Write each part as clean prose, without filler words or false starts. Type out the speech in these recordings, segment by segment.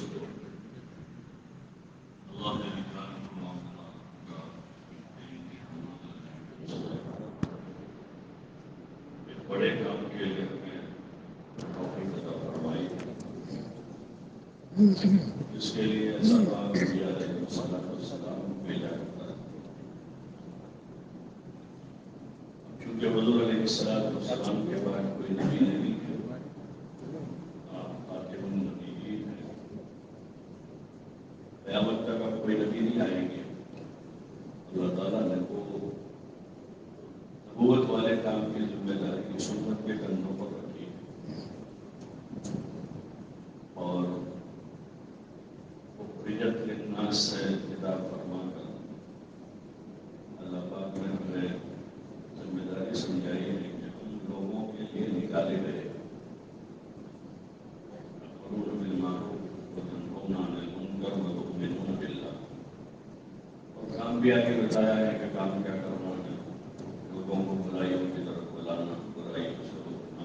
دوستوں، اللہ نے لکھا بڑے کام کے لیے ہمیں توفیق عطا فرمائی، جس کے لیے سرکار نبی علیہ الصلوۃ والسلام بھیجا کرتا ہے۔ چونکہ حضور علیہ الصلوۃ والسلام کے بعد کوئی نبی نہیں ہے، آپ خاتم النبیین ہیں، قیامت تک اب کوئی نبی نہیں آئیں گے۔ اللہ تعالیٰ نے وہ نبوت والے کام کی ذمہ داری اس امت کے کندھوں پر رکھی اور اخرجت للناس سے خطاب فرما کر اللہ پاک نے ہمیں ذمہ داری سمجھائی ہے کہ ہم لوگوں کے لیے نکالے گئے امرون بالمعروف وتنہون عن المنکر وتؤمنون باللہ، اور کام بھی آگے بتایا ہے کہ کام کیا کرنا ہے، لوگوں کو برائیوں کی طرف بلانا، برائیوں سے روکنا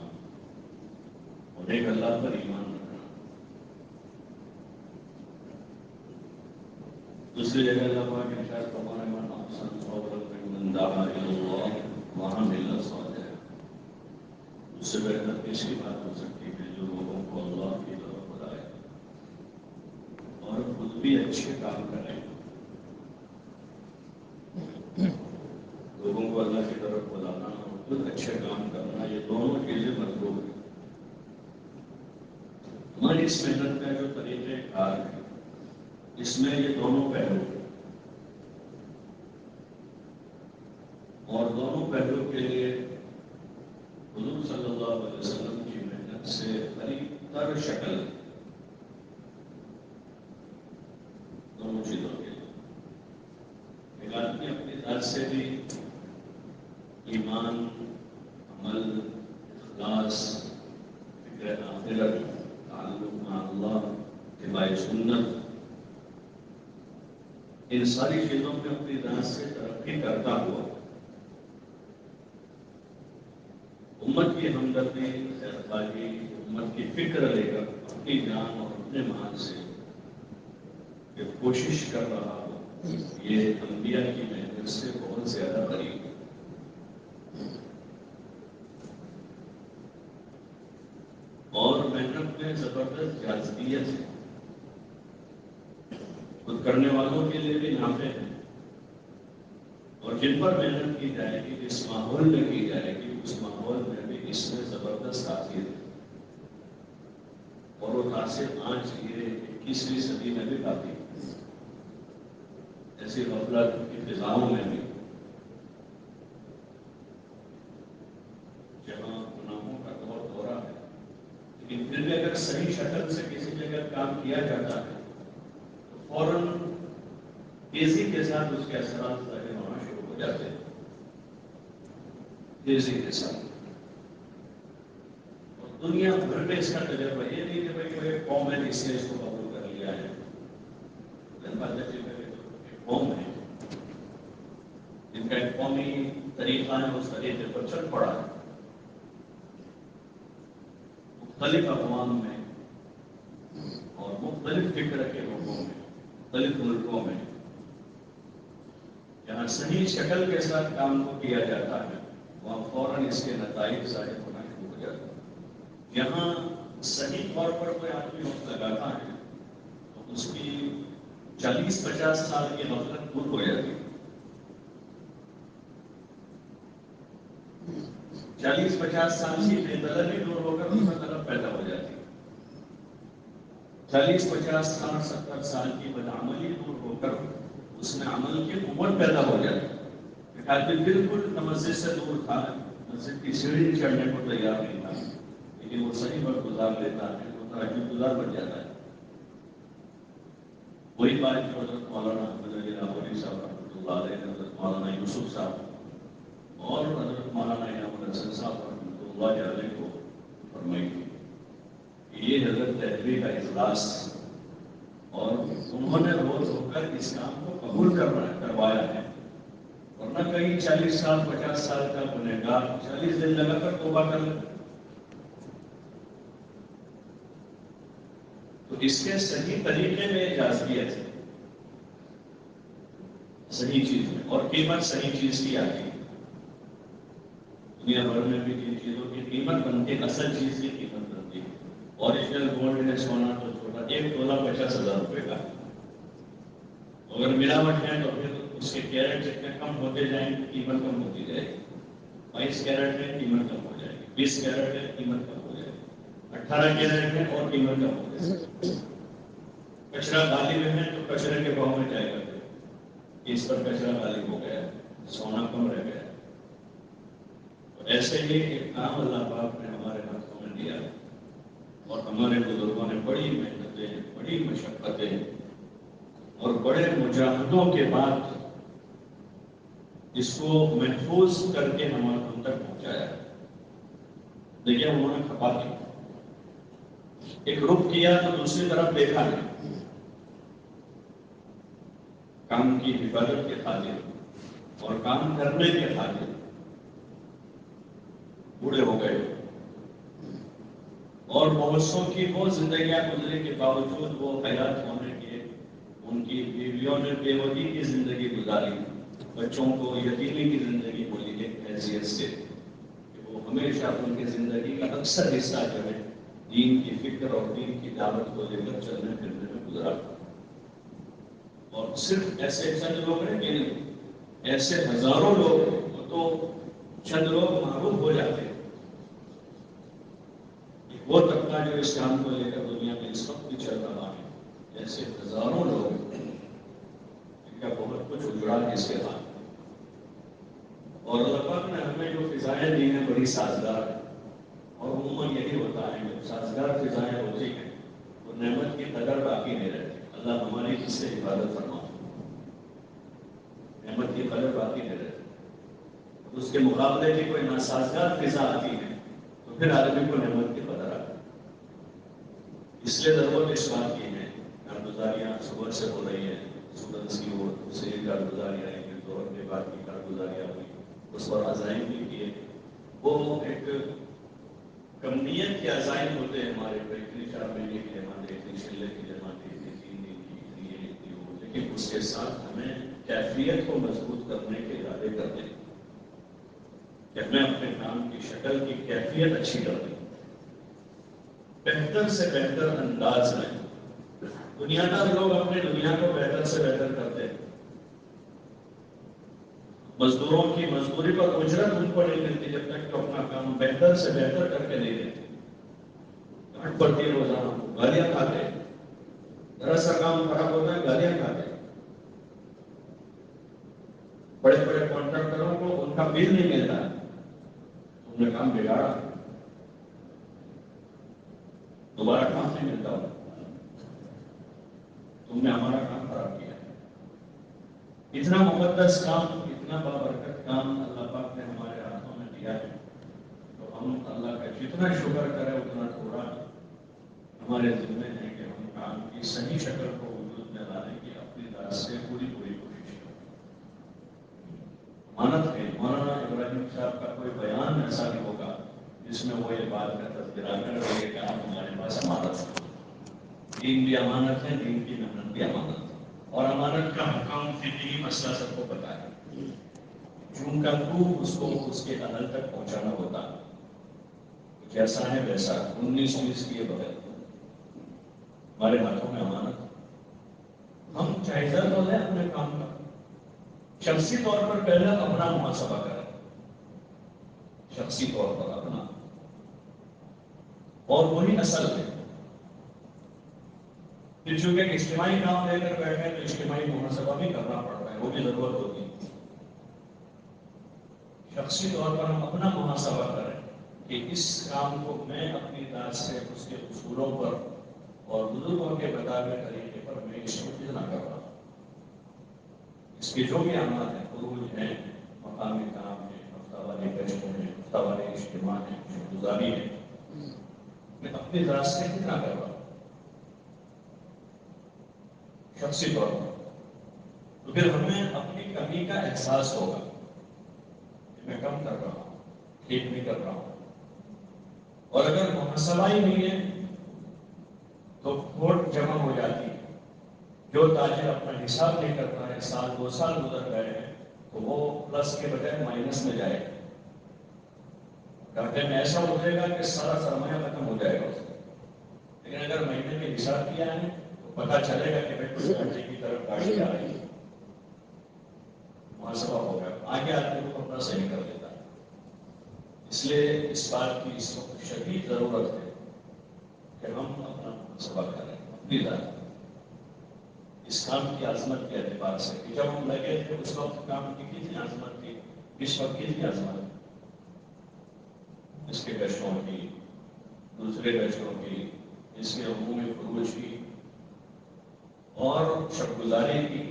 اور ایک اللہ پر ایمان رکھنا۔ دوسری جگہ اللہ پاک ارشاد فرما رہے ہیں من احسن قولا ممن دعا الی اللہ وعمل صالحا، اس سے بہتر کیسی بات ہو سکتی ہے جو لوگوں کو اللہ کی طرف بلائے اور خود بھی اچھے کام کرے۔ لوگوں کو اللہ کی طرف بلانا اور خود اچھے کام کرنا، یہ دونوں چیزیں مطلوب ہیں۔ ہماری اس محنت کا جو طریقہ کار ہے اس میں یہ دونوں پہلو ہیں، اور دونوں پہلو کے لیے حضور صلی اللہ علیہ وسلم کی محنت سے قریب تر شکل دونوں چیزوں کے لیے۔ ایک آدمی اپنی ذات سے بھی ایمان، عمل، اخلاص، فکر آخرت، تعلق مع اللہ، اتباع سنت، ان ساری چیزوں میں اپنی ذات سے ترقی کرتا ہوا امت کی ہمدردی، خیرخواہی، امت کی فکر لے کر اپنی جان اور اپنے مال سے یہ کوشش کر رہا ہو، یہ انبیاء کی محنت سے بہت زیادہ قریب ہے۔ اور محنت میں زبردست جاذبیت ہے، خود کرنے والوں کے لیے بھی نافع ہے، اور جن پر محنت کی جائے گی، جس ماحول میں کی جائے گی، اس ماحول میں بھی اس میں زبردست تاثیر ہے، اور وہ تاثیر آج یہ 21ویں صدی میں بھی کافی ہے۔ ایسی غفلت کی فضاؤں میں بھی جہاں گناہوں کا دورہ ہے، لیکن پھر بھی اگر صحیح شکل سے کسی جگہ کام کیا جاتا ہے تو فوراً تیزی کے ساتھ اس کے اثرات ظاہر ہونا شروع ہو جاتے ہیں، تیزی کے ساتھ۔ اور دنیا بھر میں اس کا تجربہ یہ نہیں کہ بھائی وہ ایک قوم ہے جس نے اس کو قبول کر لیا ہے، قوم ہے جن کا ایک قومی طریقہ ہے، اس طریقے پر چل پڑا ہے، مختلف اقوام میں اور مختلف فکر کے لوگوں میں، مختلف ملکوں میں، جہاں صحیح شکل کے ساتھ کام کو کیا جاتا ہے وہاں فوراً اس کے نتائج ظاہر ہونا شروع ہو جاتا ہے۔ یہاں صحیح طور پر کوئی آدمی وقت لگاتا ہے تو اس کی 40-50 سال کی غفلت دور ہو جاتی ہے۔ 40-50 سال کی بے طلبی دور ہو کر اس میں طلب پیدا ہو جاتی ہے۔ 40-50 سال 70 سال کی بدعملی دور ہو کر اس میں عمل کی قوت پیدا ہو جاتی ہے۔ ایک آدمی بالکل مسجد سے دور تھا، مسجد کی سیڑھی چڑھنے کو تیار نہیں تھا، لیکن وہ صحیح وقت گزار لیتا ہے، وہ تہجد گزار بن جاتا ہے۔ وہی بات جو حضرت مولانا احمد علی لاہوری صاحب رحمۃ اللہ علیہ، حضرت مولانا یوسف صاحب اور حضرت مولانا انعام الحسن صاحب رحمۃ اللہ علیہ کو فرمائی تھی کہ یہ حضرت دہلوی کا اخلاص اور انہوں نے روز ہو کر اس کام کو قبول کروایا ہے، ورنہ کئی 40 سال 50 سال کا گنہگار 40 دن لگا کر توبہ کر لے۔ تو اس کے صحیح طریقے میں اجازت ہے، صحیح چیز میں، اور قیمت صحیح چیز کی آتی ہے۔ دنیا بھر میں بھی جن چیزوں کی قیمت بنتی ہے، اصل چیز کی قیمت بنتی ہے۔ اوریجنل گولڈ ہے، سونا تو چھوٹا 1 تولہ 50,000 روپے کا، اگر ملاوٹ ہے تو پھر اس کے کیرٹ جتنے کم ہوتے جائیں گے قیمت کم ہوتی جائے گی۔ 22 کیرٹ ہے قیمت کم ہو جائے گی، 20 کیرٹ ہے قیمت کم ہو جائے گی، 18 کیرٹ ہے اور قیمت کم ہو جائے گی۔ کچرا غالب ہے تو کچرے کے بھاؤ میں جائے گا، اس پر کچرا غالب ہو گیا، سونا کم رہ گیا۔ تو ایسے ہی ایک کام اللہ پاک نے ہمارے ہاتھوں میں دیا، اور ہمارے بزرگوں نے بڑی محنتیں، بڑی مشقتیں اور بڑے مجاہدوں کے بعد اس کو محفوظ کر کے ہم تک پہنچایا۔ دیکھیں انہوں نے کھپا کی، ایک رخ کیا تو دوسری طرف دیکھا نہیں، کام کی حفاظت کے خاطر اور کام کرنے کے خاطر بوڑھے ہو گئے، اور بہت سو کی وہ زندگیاں گزرے کے باوجود وہ حیات ہونے کے، ان کی بیویوں نے بیوگی کی زندگی گزاری، بچوں کو یتیمی کی زندگی بولی ایک حیثیت سے کہ وہ ہمیشہ ان کی زندگی کا اکثر حصہ جو ہے دین کی فکر اور دین کی دعوت کو لے کر چلنے پھرنے میں گزرا۔ اور صرف ایسے چند لوگ ہیں کہ نہیں، ایسے ہزاروں لوگ ہیں، وہ تو چند لوگ معروف ہو جاتے ہیں۔ وہ طبقہ جو اسلام کو لے کر دنیا میں اس وقت بھی چل رہا ہے، ایسے ہزاروں لوگ ان کا بہت کچھ اجڑا ہے اس کے بعد۔ اور اللہ پاک نے ہمیں جو فضائیں دی ہیں بڑی سازگار ہیں، اور عموماً یہی ہوتا ہے جب سازگار فضائیں ہوتی ہیں تو نعمت کی قدر باقی نہیں رہتی۔ اللہ ہماری اس سے حفاظت فرمائے، نعمت کی قدر باقی نہیں رہتی۔ اس کے مقابلے کی کوئی ناسازگار فضا آتی ہے تو پھر آدمی کو نعمت کی قدر آتی ہے۔ اس لیے ضرورت اس بات کی ہے، کارگزاریاں صبح سے ہو رہی ہیں، اسٹوڈنٹس کی وہ سے کارگزاریاں ہیں، دور کے بعد کی کارگزاریاں ہوئی، اس پر عزائم بھی کیے۔ وہ ایک کمیت کے عزائم ہوتے ہیں ہمارے، اتنی 4 مہینے کی جماعتیں، اتنی چلے کی جماعتیں، اتنی 3 دن کی، اتنی یہ اتنی وہ، لیکن اس کے ساتھ ہمیں کیفیت کو مضبوط کرنے کے ارادے کرتے ہیں کہ ہمیں اپنے کام کی شکل کی کیفیت اچھی کرنی، بہتر سے بہتر انداز میں۔ دنیا دار لوگ اپنے دنیا کو بہتر سے بہتر کرتے ہیں، مزدوروں کی مزدوری پر اجرت ان کو نہیں ملتی جب تک کہ اپنا کام بہتر سے بہتر کر کے نہیں دیتے۔ ڈانٹ پڑتی ہے روزانہ، گالیاں کھاتے ہیں، ذرا سا کام خراب ہوتا ہے گالیاں کھاتے ہیں۔ بڑے بڑے کانٹریکٹروں کو ان کا بل نہیں ملتا، انہوں نے کام بگاڑا، دوبارہ کام نہیں ملتا ہو، تم نے ہمارا کام خراب کیا۔ اتنا مقدس کام، اتنا بابرکت کام اللہ پاک نے ہمارے ہاتھوں میں دیا ہے، تو ہم اللہ کا جتنا شکر کریں اتنا تھوڑا ہے۔ ہمارے ذمہ ہے کہ ہم کام کی صحیح شکل کو وجود میں لانے کی اپنی ذات سے پوری کوشش کریں۔ امانت ہے، مولانا ابراہیم صاحب کا کوئی بیان ایسا نہیں ہوگا جس میں وہ یہ بات کا تذکرہ کر رہے ہیں کہ آپ ہمارے پاس امانت ہے۔ دین بھی امانت ہے، دین کی محنت بھی امانت ہے، اور امانت کا حکم فقہی مسئلہ سب کو پتا ہے، جون کا پروف اس کو اس کے اہل تک پہنچانا ہوتا ہے، جیسا ہے ویسا 19-20 کیے بغیر۔ ہمارے ہاتھوں میں امانت ہے، ہم جائزہ تو لیں اپنے کام کا، شخصی طور پر پہلے اپنا محاسبہ کریں، شخصی طور پر اپنا، اور وہی اصل ہے۔ پھر چونکہ اجتماعی کام لے کر بیٹھے تو اجتماعی محاسبہ بھی کرنا پڑتا ہے، وہ بھی ضرورت ہوتی ہے۔ شخصی طور پر ہم اپنا محاسبہ کریں کہ اس کام کو میں اپنی ذات سے اس کے اصولوں پر اور بزرگوں کے بتائے ہوئے طریقے پر میں اس کو کتنا کر رہا ہوں۔ اس کے جو بھی اعمال ہیں، خروج ہیں، مقامی کام ہیں، ہفتہ والی گشتیں ہیں، ہفتہ والے اجتماع ہیں، گزاری ہے، میں اپنی ذات سے کتنا کر رہا ہوں شخصی طور پر۔ تو پھر ہمیں اپنی کمی کا احساس ہوگا کہ میں کم کر رہا ہوں، ٹھیک نہیں کر رہا ہوں۔ اور اگر محاسبہ ہی نہیں ہے تو کھوٹ جمع ہو جاتی ہے. جو تاجر اپنا حساب نہیں کرتا ہے، سال 2 سال گزر گئے ہیں تو وہ پلس کے بجائے مائنس میں جائے گا. گھاٹے میں ایسا اترے گا کہ سارا سرمایہ ختم ہو جائے گا اس کا. لیکن اگر مہینے میں حساب کیا ہے تو پتا چلے گا کہ بھائی کچھ گھاٹے کی طرف گاڑی آ رہی ہے، محاسبہ ہو گیا، آگے آدمی کو اپنا صحیح کر دیتا ہے. اس لیے اس بات کی اس وقت شدید ضرورت ہے کہ ہم اپنا محاسبہ کریں اپنی ذات. اس کام کی عظمت کے اعتبار سے کہ جب ہم لگے تھے اس وقت کام کی کتنی عظمت تھی، اس وقت کتنی عظمت ہے. اس کے گشتوں کی، دوسرے گشتوں کی، اس کے عمومی فروج کی اور شب گزاری کی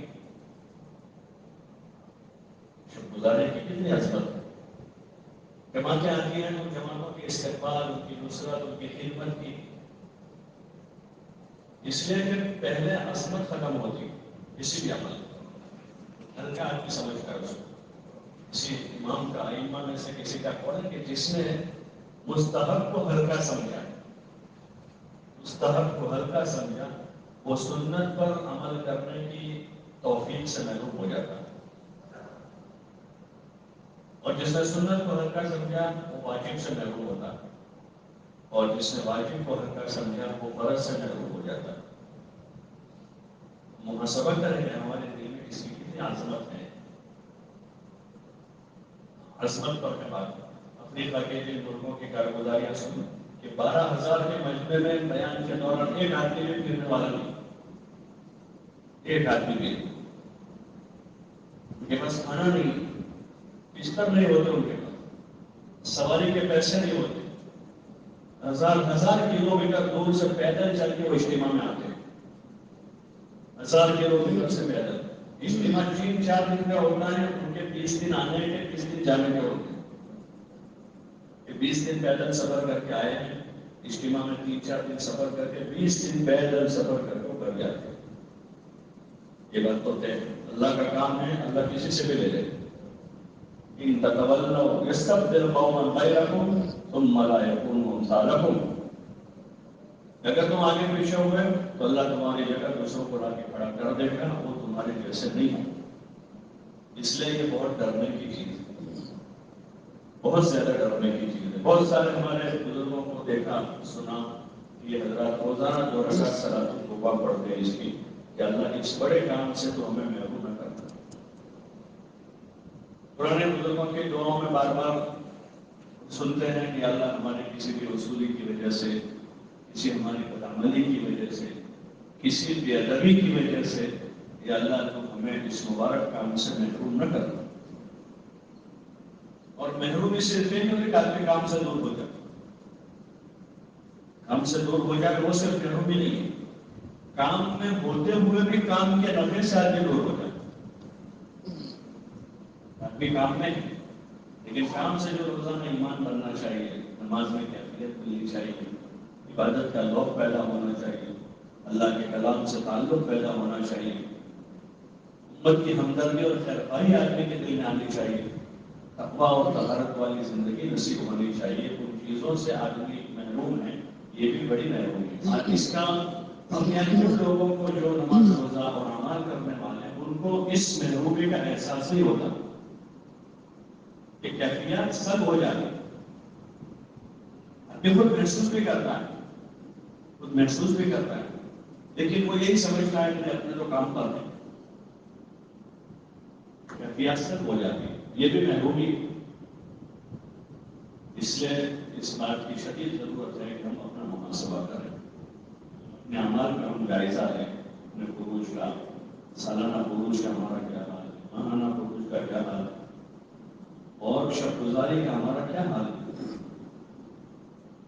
کتنی عظمت ہے. جماعتیں آتی ہیں ان جماعتوں کے استقبال، ان کی نصرت، ان کی خدمت کی. اس لیے کہ پہلے عظمت ختم ہوتی کسی بھی عمل ہلکا آدمی سمجھ کر اس کو. کسی امام کا، ائمہ میں سے کسی کا قول ہے کہ جس نے مستحب کو ہلکا سمجھا، مستحب کو ہلکا سمجھا، وہ سنت پر عمل کرنے کی توفیق سے محروم ہو جاتا ہے. اور جس نے سنت کو ہلکا سمجھا وہ واجب سے محروم ہوتا ہے، اور جس نے واجب کو ہلکا سمجھا وہ فرض سے محروم ہو جاتا ہے. محاسبہ کریں کہ ہمارے دل میں کسی کی کتنی عظمت ہے. عظمت پر میں بات افریقہ کے جن ملکوں کی کارگزاریاں سنی کہ 12,000 کے مجمع میں بیان کے دوران ایک آدمی بھی پھرنے والا نہیں، ایک آدمی بھی. ان کے پاس کھانا نہیں، بستر نہیں ہوتے، ان کے پاس سواری کے پیسے نہیں ہوتے. ہزار کلو میٹر دور سے پیدل چل کے وہ اجتماع میں آتے ہیں. 1000 کلو میٹر سے پیدل اجتماع 3-4 دن کا ہوتا ہے. ان کے 20 دن آنے کے، 20 دن جانے کے ہوتے ہیں. 20 دن پیدل سفر کر کے آئے ہیں اجتماع میں، 3-4 دن سفر کر کے 20 دن پیدل سفر کر کے کر جاتے ہیں. یہ بات تو ہے، اللہ کا کام ہے، اللہ کسی سے بھی لے لے. ان تتولوا یستبدل قوما غیرکم ثم لا یکونوا امثالکم. اگر تم آگے پیچھے ہوئے تو اللہ تمہاری جگہ دوسروں کو لا کے کھڑا کر دے گا، وہ تمہارے جیسے نہیں ہوں. اس لیے یہ بہت ڈرنے کی چیز ہے، بہت زیادہ ڈرنے کی چیز ہے. بہت سارے ہمارے بزرگوں کو دیکھا سنا کہ یہ حضرات روزانہ 2 رکعت صلاۃ الصبح پڑھتے ہیں اس کی کہ اللہ اس بڑے کام سے تو ہمیں محروم نہ کرنا. پرانے بزرگوں کی دعاؤں میں بار بار سنتے ہیں کہ اللہ ہمارے کسی بھی وصولی کی وجہ سے، کسی ہماری بدعملی کی وجہ سے، کسی بے ادبی کی وجہ سے، یا اللہ تو ہمیں اس مبارک کام سے محروم نہ کرنا. اور محرومی صرف یہ نہیں کہ آدمی کام سے دور ہو جائے، کام سے دور ہو جائے وہ صرف محرومی نہیں ہے، کام میں ہوتے ہوئے بھی کام کے نفع سے آدمی دور ہو جائے. آدمی کام میں ہے لیکن کام سے جو روزانہ ایمان بننا چاہیے، نماز میں کیفیت ملنی چاہیے، عبادت کا ذوق پیدا ہونا چاہیے، اللہ کے کلام سے تعلق پیدا ہونا چاہیے، امت کی ہمدردی اور خیرخواہی آدمی کے دل میں آنی چاہیے، تقویٰ اور طہارت والی زندگی نصیب ہونی چاہیے. ان چیزوں سے آدمی محروم ہے، یہ بھی بڑی محرومی ہے. اس کا ہم یعنی ان لوگوں کو جو نماز روزہ اور اعمال کرنے والے ہیں ان کو اس محرومی کا احساس نہیں ہوتا. کیفیات سب ہو جاتی، خود محسوس بھی کرتا ہے، خود محسوس بھی کرتا ہے، لیکن وہ یہی سمجھتا ہے کہ اپنے جو کام کرتے ہیں کیفیات سب ہو جاتی ہے. یہ بھی محرومی ہے. اس لیے اس بات کی شدید ضرورت ہے کہ ہم اپنا محاسبہ کریں، اپنے اعمال کا ہم جائزہ لیں، اپنے فروج کا، سالانہ فروج کا ہمارا کیا حال ہے، ماہانہ فروج کا کیا حال ہے، اور شب گزاری کا ہمارا کیا حال ہے.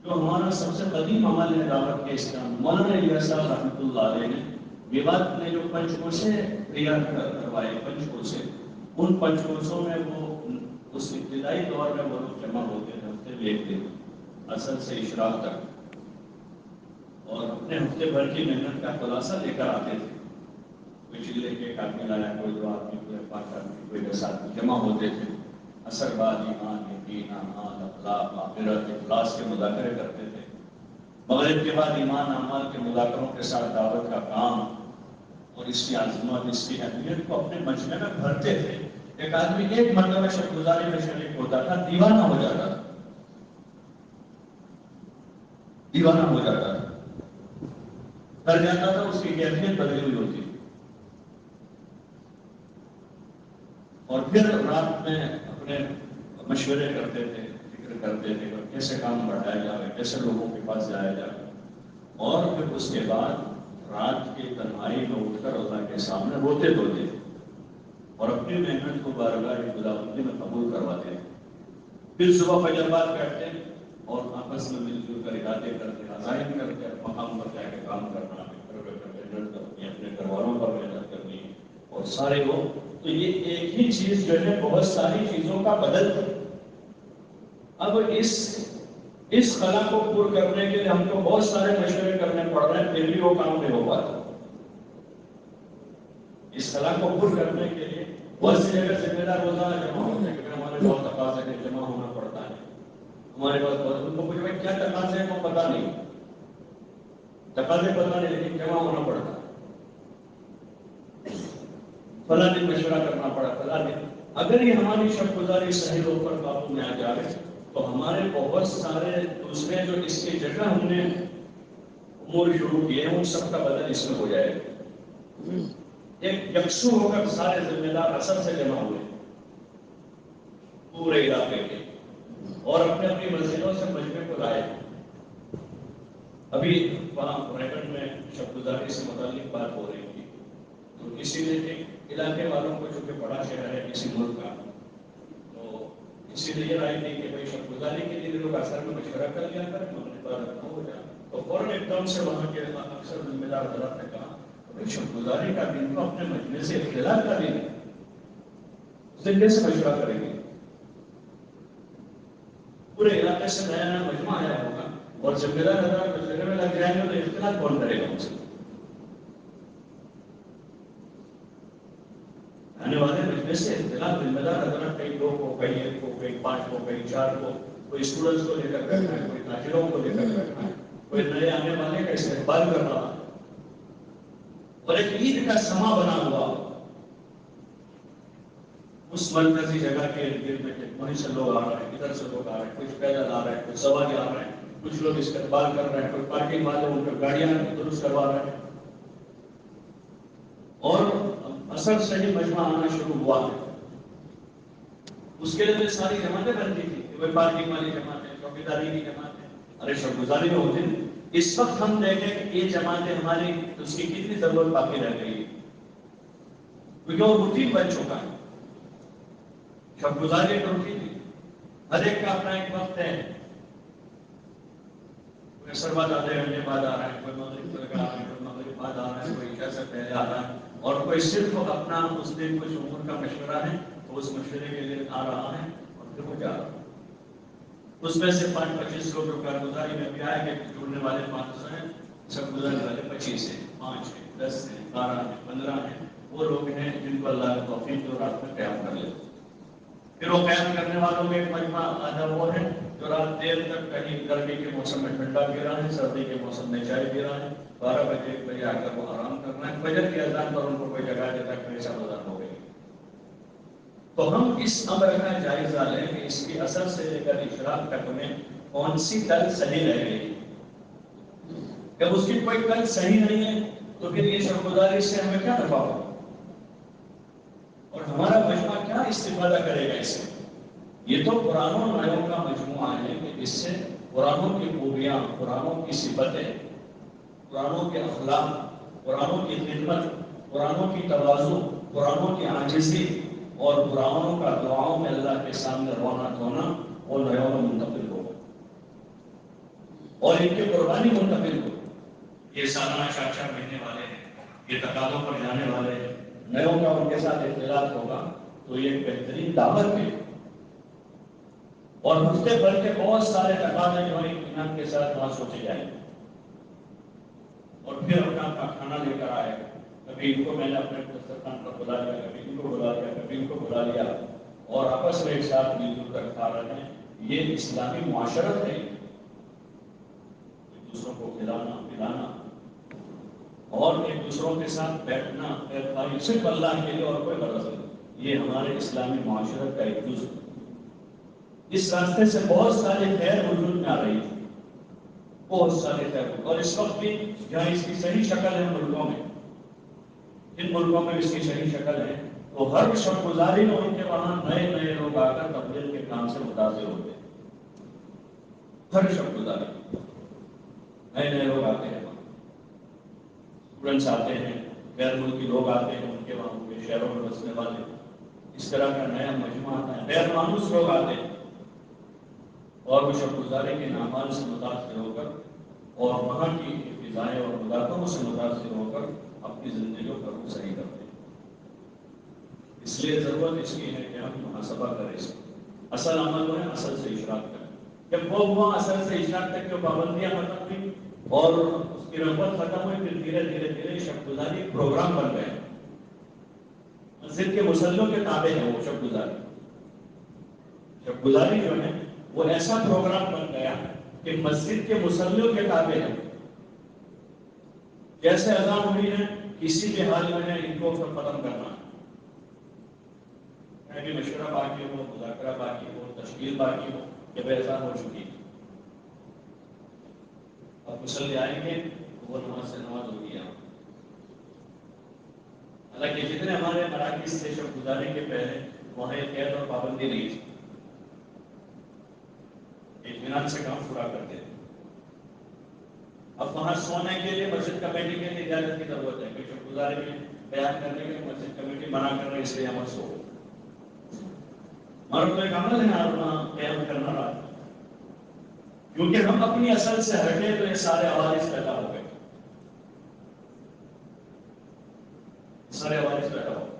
جو ہمارا سب سے قدیم عمل ہے دعوت کے اسلام، مولانا الیاس صاحب رحمۃ اللہ علیہ نے ویواد نے جو پنچ کوشے تیار کروائے، پنچ کوشے، ان پنچ کوشوں میں وہ اس ابتدائی دور میں وہ لوگ جمع ہوتے تھے ہفتے میں ایک دن اصل سے اشراق تک، اور اپنے ہفتے بھر کی محنت کا خلاصہ لے کر آتے تھے. کوئی چلے کے ایک آدمی لایا، کوئی 2 آدمی، کوئی 5 آدمی، کوئی 10 آدمی جمع ہوتے تھے. اثر بعد ایمان، یقین، اعمال، اخلاق، آخرت، اخلاص کے مذاکرے کرتے تھے. مغرب کے بعد ایمان اعمال کے مذاکروں کے ساتھ دعوت کا کام اور اس کی عظمت، اس کی اہمیت کو اپنے مجمع میں بھرتے تھے۔ ایک آدمی ایک مرتبہ شب گزاری میں شریک ہوتا تھا، دیوانہ ہو جاتا تھا، دیوانہ ہو جاتا تھا، ڈر جاتا تھا، اس کی کیفیت بدلی ہوئی ہوتی تھی۔ اور پھر رات میں اپنے مشورے کرتے تھے، فکر کرتے تھے کہ کیسے کام بڑھایا جائے، کیسے لوگوں کے پاس جایا جائے، اور پھر اس کے بعد رات کی تنہائی میں اٹھ کر اللہ کے سامنے روتے دھوتے اور اپنی محنت کو بارگاہ خداوندی میں قبول کرواتے ہیں۔ پھر صبح فجر بعد بیٹھتے اور آپس میں مل جل کر ارادے کرتے، عزائم کرتے، مقام پر جا کے کام کرنا، محنت کرنی، اپنے گھر والوں پر محنت کرنی اور سارے لوگ۔ تو یہ ایک ہی چیز جو ہے بہت ساری چیزوں کا بدل ہے۔ اب اس خلا کو پور کرنے کے لیے ہم کو بہت سارے مشورے کرنے پڑ رہے ہیں، پھر بھی وہ کام نہیں ہو پاتا۔ اس خلا کو پور کرنے کے لیے بہت سی جگہ ذمہ دار روزانہ جمع ہوتے ہیں، کیونکہ ہمارے بہت تقاضے ہیں، جمع ہونا پڑتا ہے ہمارے پاس بہت۔ ان کو کچھ بھائی کیا تقاضے ہیں وہ پتا نہیں، تقاضے پتا نہیں، لیکن جمع ہونا پڑتا ہے۔ فلاں دن مشورہ کرنا پڑا، فلاں دن۔ اگر یہ ہماری شب گزاری صحیح طور پر قابو میں آ جائے تو ہمارے بہت سارے دوسرے جو اس کی جگہ ہم نے امور شروع کیے ہیں ان سب کا بدل اس میں ہو جائے گا۔ ایک یکسو ہو کر سارے ذمہ دار اثر سے جمع ہوئے پورے علاقے کے اور اپنے اپنی مسجدوں سے مجمع کو لائے۔ ابھی وہاں برائٹن میں شب گزاری سے متعلق بات ہو رہی تھی، تو کسی نے علاقے والوں کو، جو کہ بڑا شہر ہے کسی ملک کا، تو اسی لیے یہ رائے دی کہ بھائی شب گزاری کے لیے لوگ اثر میں مشورہ کر لیا کریں، مغرب بعد نہ ہو جائے۔ تو فوراً ایک دم سے وہاں کے اکثر ذمہ دار حضرات نے کہا بھائی شب گزاری کا دن تو اپنے مجمع سے اختلاف کا دن ہے، اس دن کیسے مشورہ کریں گے؟ پورے علاقے سے نیا نیا مجمع آیا ہوگا اور ذمہ دار حضرات مشورے میں لگ جائیں گے تو اختلاف کون کرے گا ان سے؟ آنے والے مجمع سے اختلاف ذمہ دار حضرات، کئی لوگ کو، کئی ایک کو، کئی 5 کو، کئی 4 کو، کوئی اسٹوڈنٹس کو لے کر بیٹھنا ہے، کوئی تاجروں کو لے کر بیٹھنا ہے، کوئی نئے آنے والے کا استقبال کر رہا ہے، اور ایک عید کا سما بنا ہوا اس مرکزی جگہ کے ارد گرد میں کہ وہیں سے لوگ آ رہے ہیں، ادھر سے لوگ آ رہے ہیں، کچھ پیدل آ رہے ہیں، کچھ سواری آ رہے ہیں، کچھ لوگ استقبال کر رہے ہیں، کوئی پارکنگ والے ان کو گاڑیاں درست کروا رہے ہیں، اور اثر سے ہی مجمع آنا شروع ہوا ہے۔ اس کے لیے ساری جماعتیں بنتی تھی کہ وہ پارکنگ والی جماعتیں، چوکیداری کی جماعتیں، ارے شب گزاری میں ہوتے ہیں۔ اس وقت ہم دیکھیں کہ یہ جماعتیں ہماری اس کی کتنی ضرورت باقی رہ گئی ہے، کیونکہ وہ روٹین بن چکا ہے۔ شب گزاری ایک روٹین ہے، ہر ایک کا اپنا ایک وقت ہے، کوئی عصر بعد آدھے گھنٹے بعد آ رہا ہے، کوئی مغرب سے لگا رہا ہے، کوئی مغرب بعد آ رہا ہے، کوئی عشاء سے پہلے آ رہا ہے، اور کوئی صرف اپنا اس دن کچھ امور کا مشورہ ہے تو اس مشورے کے لیے آ رہا ہے اور پھر وہ جا رہا ہے۔ اس میں سے 5-25 لوگ جو کارگزاری میں بھی آئے کہ جڑنے والے 500 ہیں، شب گزاری والے 25 ہیں، 5 ہیں، 10 ہیں، 12 ہیں، 15 ہیں، وہ لوگ ہیں جن کو اللہ کا توفیق جو رات میں قیام کر لیتے۔ پھر وہ قیام کرنے والوں میں ایک مجمع آدھا وہ ہے جو رات دیر تک، کہیں گرمی کے موسم میں ٹھنڈا پی رہا ہے، سردی کے موسم میں چائے پی رہا ہے، 12 بجے 1 بجے آ کر وہ آرام کرنا ہے، فجر کی اذان پر ان کو کوئی جگہ دیتا ہے کہ ایسا اذان ہو گئی۔ تو ہم اس امر کا جائزہ لیں کہ اس کی اثر سے لے کر اشراق تک میں کون سی کل صحیح رہ گئی۔ جب اس کی کوئی کل صحیح نہیں ہے تو پھر یہ شب گزاری سے ہمیں کیا نفع ہوگا اور ہمارا مجمع کیا استفادہ کرے گا اس سے؟ یہ تو قرآنوں نایوں کا مجموعہ ہے کہ اس سے قرآنوں کی خوبیاں، قرآنوں کی صفتیں، قرآنوں کے اخلاق، قرآنوں کی خدمت، قرآنوں کی تواضع، قرآنوں کی عاجزی اور قرآنوں کا دعاؤں میں اللہ کے سامنے رونا دھونا وہ نیوں میں منتقل ہو اور ان کی قربانی منتقل ہو۔ یہ سالانہ 4 مہینے والے ہیں، یہ تقاضوں پر جانے والے ہیں، نیوں کا ان کے ساتھ اختلاط ہوگا تو یہ ایک بہترین دعوت ہے اور ہفتے بھر کے بہت سارے تقاضے جو ہیں اطمینان کے ساتھ وہاں سوچے جائیں گے اور پھر اپنا کھانا لے کر آئے۔ کبھی ان کو میں نے اپنے دسترخوان پر بلا لیا، کبھی ان کو بلا لیا، کبھی ان کو بلا لیا اور آپس میں ایک ساتھ مل جل کر کھا رہے ہیں۔ یہ اسلامی معاشرت ہے، دوسروں کو اور ایک دوسروں کے ساتھ بیٹھنا صرف اللہ کے لیے اور کوئی غرض نہیں. یہ ہمارے اسلامی معاشرت کا ایک جزء. اس راستے سے بہت سارے خیر وجود میں آ رہی ہے، بہت سارے خیر. اور اس وقت بھی جہاں اس کی صحیح شکل ہے ملکوں میں، جن ملکوں میں اس کی صحیح شکل ہے، تو ہر شب گزاری میں ان کے وہاں نئے نئے لوگ آ کر تبلیغ کے کام سے متاثر ہوتے ہیں. ہر شب گزاری نئے نئے لوگ آتے ہیں، اسٹوڈنٹس آتے ہیں، غیر ملکی لوگ آتے ہیں، ان کے وہاں کے شہروں میں بسنے والے. اس طرح کا نیا مجموعہ آتا ہے، غیر مانوس لوگ آتے ہیں اور وہ شب گزاری کے اعمال سے متاثر ہو کر اور وہاں کی فضائیں اور مداخلوں سے متاثر ہو کر اپنی زندگیوں کا رخ صحیح کرتے ہیں. اس لیے ضرورت اس کی ہے کہ ہم محاسبہ کریں. اس اصل عمل میں اصل سے اشراق کریں. جب وہ ہوا اصل سے اشراق تک جو پابندیاں ختم ہوئی اور اس کی رغبت ختم ہوئی، پھر دھیرے دھیرے دھیرے شب گزاری ایک پروگرام بن گئے. مسجد کے مصلیوں کے تابع ہے وہ شب گزاری. شب گزاری جو ہے وہ ایسا پروگرام بن گیا کہ مسجد کے مصلیوں کے تابع ہے. جیسے اذان ہوئی ہے، کسی بھی حال میں ان کو ختم کرنا ہے، بھی مشورہ باقی ہو، مذاکرہ باقی ہو، تشکیل باقی ہو، جب اذان ہو چکی اب مصلی آئیں گے وہ نماز سے نماز ہوگی. حالانکہ جتنے ہمارے مراکز سے شب گزاری کے پہلے وہاں یہ قید اور پابندی نہیں تھی، اطمینان سے کام پورا کرتے تھے. اب وہاں سونے کے لیے مسجد کمیٹی کے لیے اجازت کی ضرورت ہے کہ شب گزاری میں بیان کرنے کے مسجد کمیٹی منع کر رہی، اس لیے ہمیں سو ہمارا تو ایک عمل ہے وہاں بیان کرنا رہا. کیونکہ ہم اپنی اصل سے ہٹے تو یہ سارے حوادث پیدا ہو گئے، سارے حوادث پیدا ہو گئے.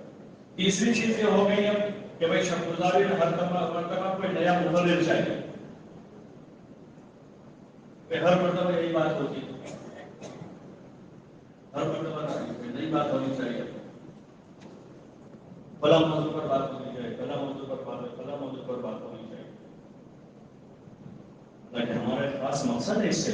تیسری چیز یہ ہو گئی اب کہ بھائی شب گزاری میں ہر مرتبہ کوئی نیا مقرر چاہیے. ہر مرتبہ یہی بات ہوتی ہے، ہر مرتبہ نئی بات ہونی چاہیے. فلاں موضوع پر بات ہونی چاہیے، فلاں موضوع پر بات ہے، فلاں موضوع پر بات ہونی چاہیے. لیکن ہمارا ایک خاص مقصد ہے، اس سے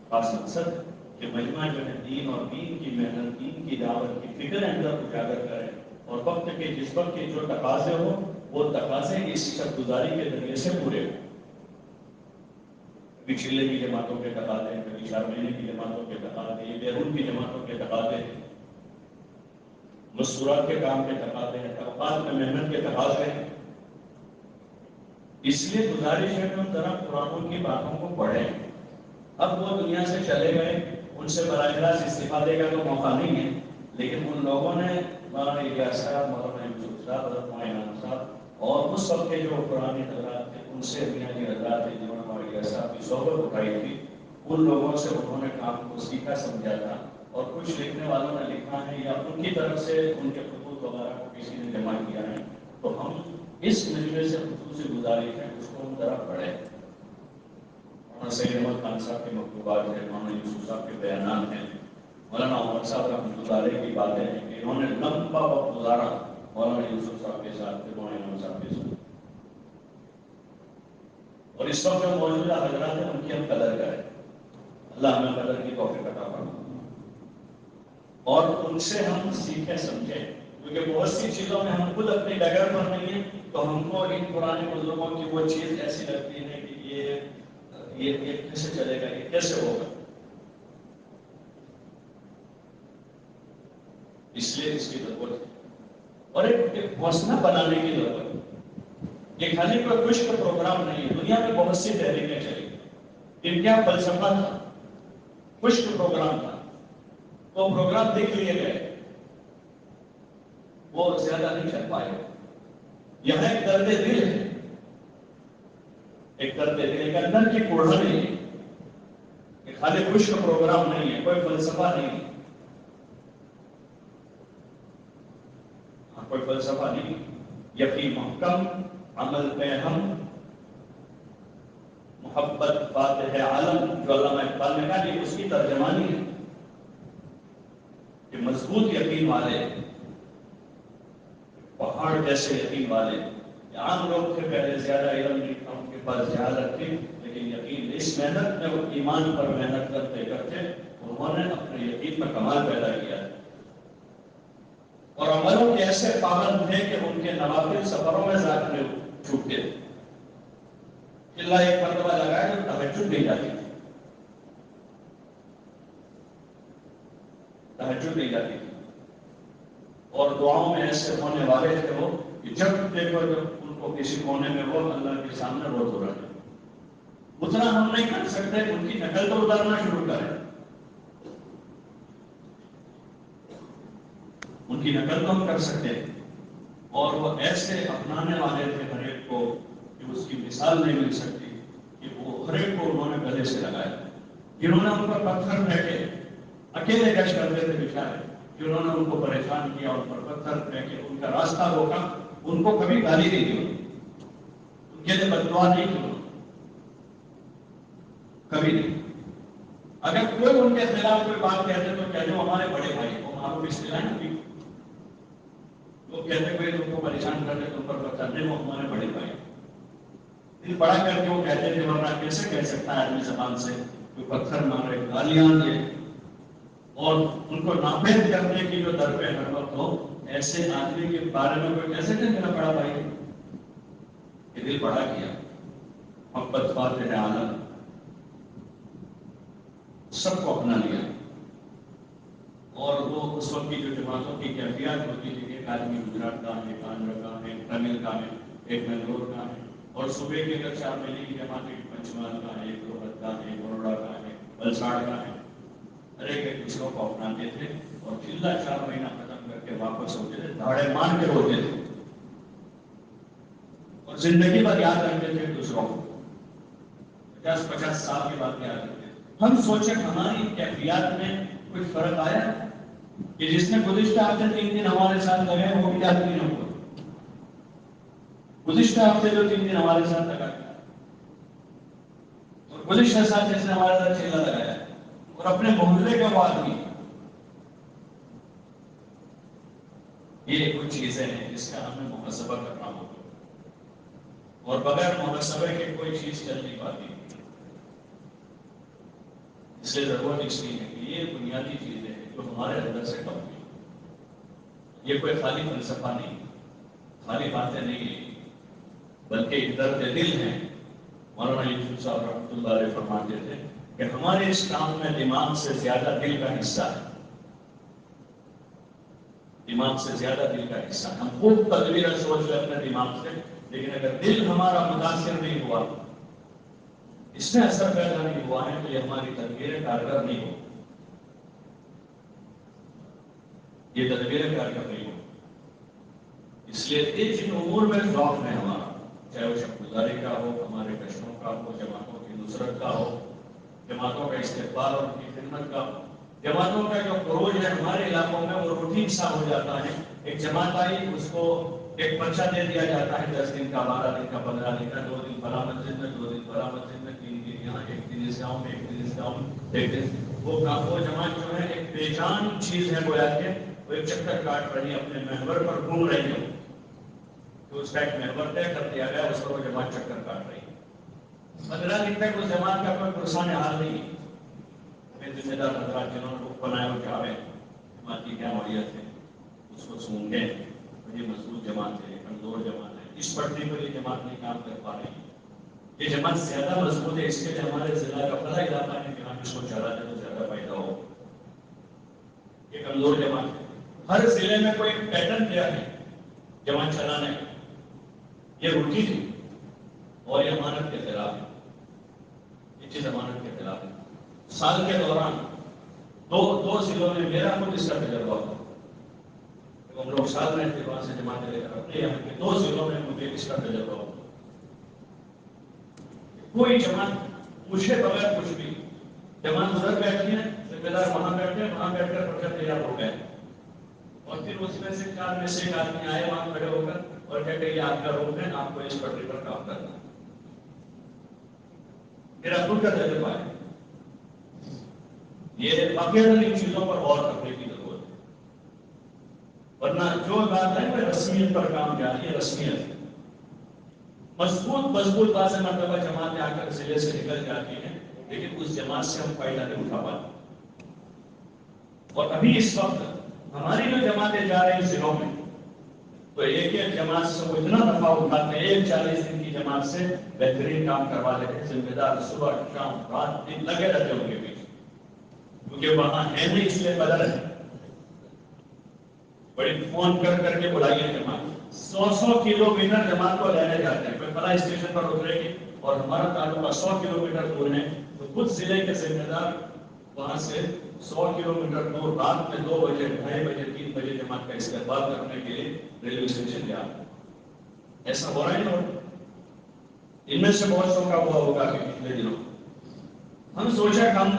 خاص مقصد ہے کہ مجمع جو ہے دین اور دین کی محنت، دین کی دعوت کی فکر اندر اجاگر کرے اور وقت کے جس وقت کے جو تقاضے ہو وہ تقاضے اس شب گزاری کے ذریعے سے پورے ہوں. کبھی چلے کی جماعتوں کے تقاضے، کبھی 4 مہینے کی جماعتوں کے تقاضے، یہ بیرون کی جماعتوں کے تقاضے، مستورات کے کام کے تقاضے ہیں، اوقات میں محنت کے تقاضے ہیں. اس لیے گزارش ہے کہ ہم ذرا قرآن کی باتوں کو پڑھیں. اب وہ دنیا سے چلے گئے، ان سے براہ راست استفادے کا تو موقع نہیں ہے، لیکن ان لوگوں نے مولانا الیاس صاحب، مولانا یوسف صاحب، حضرت معین صاحب اور اس وقت کے جو قرآنی حضرات تھے ان سے بنیادی حضرات تھے جنہوں نے مولانا الیاس صاحب کی صحبت اٹھائی تھی، ان لوگوں سے انہوں نے کام کو سیکھا سمجھا تھا. اور کچھ لکھنے والوں نے لکھا ہے یا ان کی طرف سے ان کے خطوط وغیرہ کو کسی نے جمع کیا ہے، تو ہم اس مجمع سے خصوصی گزارش ہے اس کو ہم ذرا پڑھیں. مولانا سید احمد خان صاحب کے مکتوبات ہیں، مولانا یوسف صاحب کے بیانات ہیں، مولانا عمر صاحب رحمۃ اللہ علیہ کی باتیں ہیں کہ انہوں نے لمبا وقت گزارا مولانا یوسف صاحب کے ساتھ، مولانا عمر صاحب کے ساتھ. اور اس وقت جو موجودہ حضرات ہیں ان کی ہم قدر کریں. اللہ ہمیں قدر کی توفیق عطا فرمائے اور ان سے ہم سیکھیں سمجھیں. کیونکہ بہت سی چیزوں میں ہم خود اپنی ڈگر پر نہیں ہیں تو ہم کو ان پرانے بزرگوں کی وہ چیز ایسی لگتی ہے کہ یہ کیسے چلے گا، یہ کیسے ہوگا. اس لیے اس کی ضرورت ہے اور ایک حوصلہ بنانے کی ضرورت ہے. یہ خالی کوئی خشک پروگرام نہیں ہے. دنیا میں بہت سی تحریکیں چلی، ان کا فلسفہ تھا، خشک پروگرام تھا. وہ پروگرام دیکھ لیے گئے، وہ زیادہ نہیں چل پائے. یہاں ایک درد دل ہے، ایک درد دل، ایک اندر کی کوڑھن نہیں ہے. یہ خالی خشک پروگرام نہیں ہے، کوئی فلسفہ نہیں ہے، کوئی فلسفہ نہیں. یقین محکم، عمل پہ ہم، محبت فاتح عالم، جو علامہ اقبال نے کہا کہ اس کی ترجمانی ہے کہ مضبوط یقین والے، پہاڑ جیسے یقین والے. عام لوگ تھے پہلے، زیادہ علم نہیں تھا ان کے پاس، جہالت تھی، لیکن یقین اس محنت میں وہ ایمان پر محنت کرتے کرتے انہوں نے اپنے یقین میں کمال پیدا کیا اور عملوں کے ایسے پابند تھے کہ ان کے نوافل سفروں میں ذاکر چھوٹتے تھے. چلا ایک مرتبہ لگایا تو تہجد نہیں جاتی تھی، تہجد نہیں جاتی تھی، اور دعاؤں میں ایسے ہونے والے تھے وہ کہ جب دیکھو جب ان کو کسی کونے میں وہ اللہ کے سامنے روز ہو رہا ہے. اتنا ہم نہیں کر سکتے، ان کی نقل تو اتارنا شروع کریں، ان کی نقل تو ہم کر سکتے ہیں. اور وہ ایسے اپنانے والے تھے ہر ایک کو کہ اس کی مثال نہیں مل سکتی کہ وہ ہر ایک کو انہوں نے گلے سے لگایا. جنہوں نے ان پر پتھر پھینکے، اکیلے گش کرتے تھے بیچارے، جنہوں نے ان کو پریشان کیا، ان پر پتھر پھینکے، ان کا راستہ روکا، ان کو کبھی گالی نہیں دی، ان کے لیے بددعا نہیں کی، کبھی نہیں. اگر کوئی ان کے خلاف کوئی بات کہتے تو کہتے وہ ہمارے بڑے بھائی کو معروف اصطلاح ہے، وہ کہتے کوئی ان کو پریشان کرتے تو ان پر پتھر نہیں، وہ ہمارے بڑے بھائی. دل بڑا کر کے وہ کہتے تھے، ورنہ کیسے کہہ سکتا ہے آدمی زبان سے کوئی پتھر مارے، گالیاں دے، اور ان کو ناپید کرنے کی جو در پہ ہر وقت ہو، ایسے آدمی کے بارے میں کوئی کیسے کہ میرا بڑا بھائی. یہ دل بڑا کیا، محبت فاتح عالم سب کو اپنا لیا. اور وہ اس وقت کی جو جماعتوں کی کیفیات ہوتی تھی، ایک آدمی گجرات کا، ایک آندھرا کا، ایک تمل کا ہے، ایک بنگلور کا ہے، اور صبح کے اگر 4 مہینے کی جماعت ایک پنچمال کا ہے، ایک روہت کا ہے، ایک بروڑا کا ہے، ولساڑ کا ہے. ہر ایک دوسروں کو اپناتے تھے اور چلا 4 مہینہ ختم کر کے واپس ہوتے تھے، دھاڑے مان کے روتے تھے اور زندگی بھر یاد رکھتے تھے دوسروں کو. 50 سال کے بعد یاد رکھتے تھے. ہم سوچیں ہماری کیفیات میں کچھ فرق آیا کہ جس نے گزشتہ ہفتے 3 دن ہمارے ساتھ لگے وہ بھی یاد نہیں ہوگا. گزشتہ ہفتے جو 3 دن ہمارے ساتھ لگا اور گزشتہ سال جس نے ہمارے ساتھ چیلا لگایا اور اپنے محلے کا وہ آدمی. یہ کچھ چیزیں ہیں جس کا ہمیں محاسبہ کرنا ہوگا اور بغیر محاسبے کے کوئی چیز چل نہیں پاتی. اس لیے ضرورت اس لیے ہے کہ یہ بنیادی چیزیں ہیں جو ہمارے اندر سے کم ہوئی. یہ کوئی خالی فلسفہ نہیں، خالی باتیں نہیں ہیں، بلکہ ایک درد دل ہے. مولانا یوسف صاحب رحمۃ اللہ علیہ فرماتے تھے کہ ہمارے اس کام میں دماغ سے زیادہ دل کا حصہ ہے. دماغ سے زیادہ دل کا حصہ. ہم خوب تدبیر سوچ رہے اپنے دماغ سے، لیکن اگر دل ہمارا متاثر نہیں ہوا، اس میں اثر پیدا نہیں ہوا ہے، تو یہ ہماری تدبیریں کارگر نہیں ہو. یہ تدبیریں کارگر نہیں ہو. اس لیے جن امور میں ذوق ہے ہمارا، چاہے وہ شب گزاری کا ہو، ہمارے کشموں کا ہو، جماعتوں کی نصرت کا ہو، جماعتوں کا استقبال اور ان کی خدمت کا ہو، جماعتوں کا جو خروج ہے ہمارے علاقوں میں وہ روٹین سا ہو جاتا ہے. ایک جماعت آئی، اس کو ایک پرچہ دے دیا جاتا ہے 10 دن کا، 12 دن کا، 15 دن کا، 2 دن فلاں مسجد میں، 2 دن فلاں مسجد میں، 3 دن یہاں، 1 دن اس گاؤں میں، 1 دن اس گاؤں میں، 1 دن وہ جماعت جو ہے ایک بے جان چیز ہے. گویا کہ وہ ایک چکر کاٹ رہی ہے، اپنے محور پر گھوم رہی ہے. تو اس کا ایک محور طے کر دیا گیا، اس پر وہ جماعت چکر کاٹ رہی ہے. 15 دن تک اس جماعت کا کوئی پرسان حال نہیں ہے. ذمہ دار حضرات جنہوں نے رخ بنائے وہ چاہے جماعت کی کیا نوعیت ہے اس کو سونگیں. یہ مضبوط جماعت ہے، کمزور جماعت ہے، اس پڑھنے پر یہ جماعت نہیں کام کر پا رہی ہے. یہ جماعت زیادہ مضبوط ہے، اس کے لیے ہمارے ضلع کا بڑا علاقہ ہے جہاں اس کو چلا جائے تو زیادہ فائدہ ہو. یہ کمزور جماعت ہے. ہر ضلع میں کوئی پیٹرن کیا ہے جماعت چلانے کا، یہ روٹین ہے اور یہ امانت کے خلاف ہے. یہ چیز امانت کے خلاف ہے. سال کے دوران دو ضلعوں میں میرا خود اس کا تجربہ ہوا. ہم لوگ سال میں اعتبار سے جماعتیں لے کر اپنے یہاں کے 2 ضلعوں میں مجھے اس کا تجربہ ہوا. کوئی جماعت پوچھے بغیر کچھ بھی، جماعت ادھر بیٹھی ہے، ذمہ دار وہاں بیٹھے، وہاں بیٹھ کر پرچہ تیار ہو گئے اور پھر اس میں سے 4 میں سے ایک آدمی آئے وہاں کھڑے ہو کر اور کہتے یہ آپ کا روم ہے، آپ کو اس پٹری پر کام کرنا ہے. میرا خود کا تجربہ ہے. یہ واقعات ان چیزوں پر غور کرنے کی ضرورت ہے، ورنہ جو بات ہے وہ رسمیت پر کام جاری ہے. رسمیت مضبوط بات سے مرتبہ جماعتیں آ کر ضلع سے نکل جاتی ہیں، لیکن اس جماعت سے ہم فائدہ نہیں اٹھا پاتے. اور ابھی اس وقت ہماری جو جماعتیں جا رہی ضلعوں میں، تو ایک جماعت سے وہ اتنا نفع اٹھاتے ہیں، 40 دن کی جماعت سے بہترین کام کروا لیتے ہیں. ذمہ دار صبح شام رات دن لگے رہتے ہیں ان کے پیچھے، کیونکہ وہاں ہے نہیں اس لیے بدل ہے. بڑی فون کر کے بلائیے جماعت، 100 کلومیٹر جماعت کو لینے جاتے ہیں. کوئی فلاں اسٹیشن پر اترے گی اور ہمارا تعلقہ 100 کلومیٹر دور ہے، تو خود ضلع کے ذمہ دار وہاں سے 100 کلومیٹر دور رات میں 2 بجے 2:30 بجے 3 بجے جماعت کا استقبال کرنے کے لیے ریلوے اسٹیشن جا رہے ہیں. ایسا ہو رہا ہے نا؟ ان میں سے بہت سو کا ہوا ہوگا کہ پچھلے دنوں ہم سوچا ہم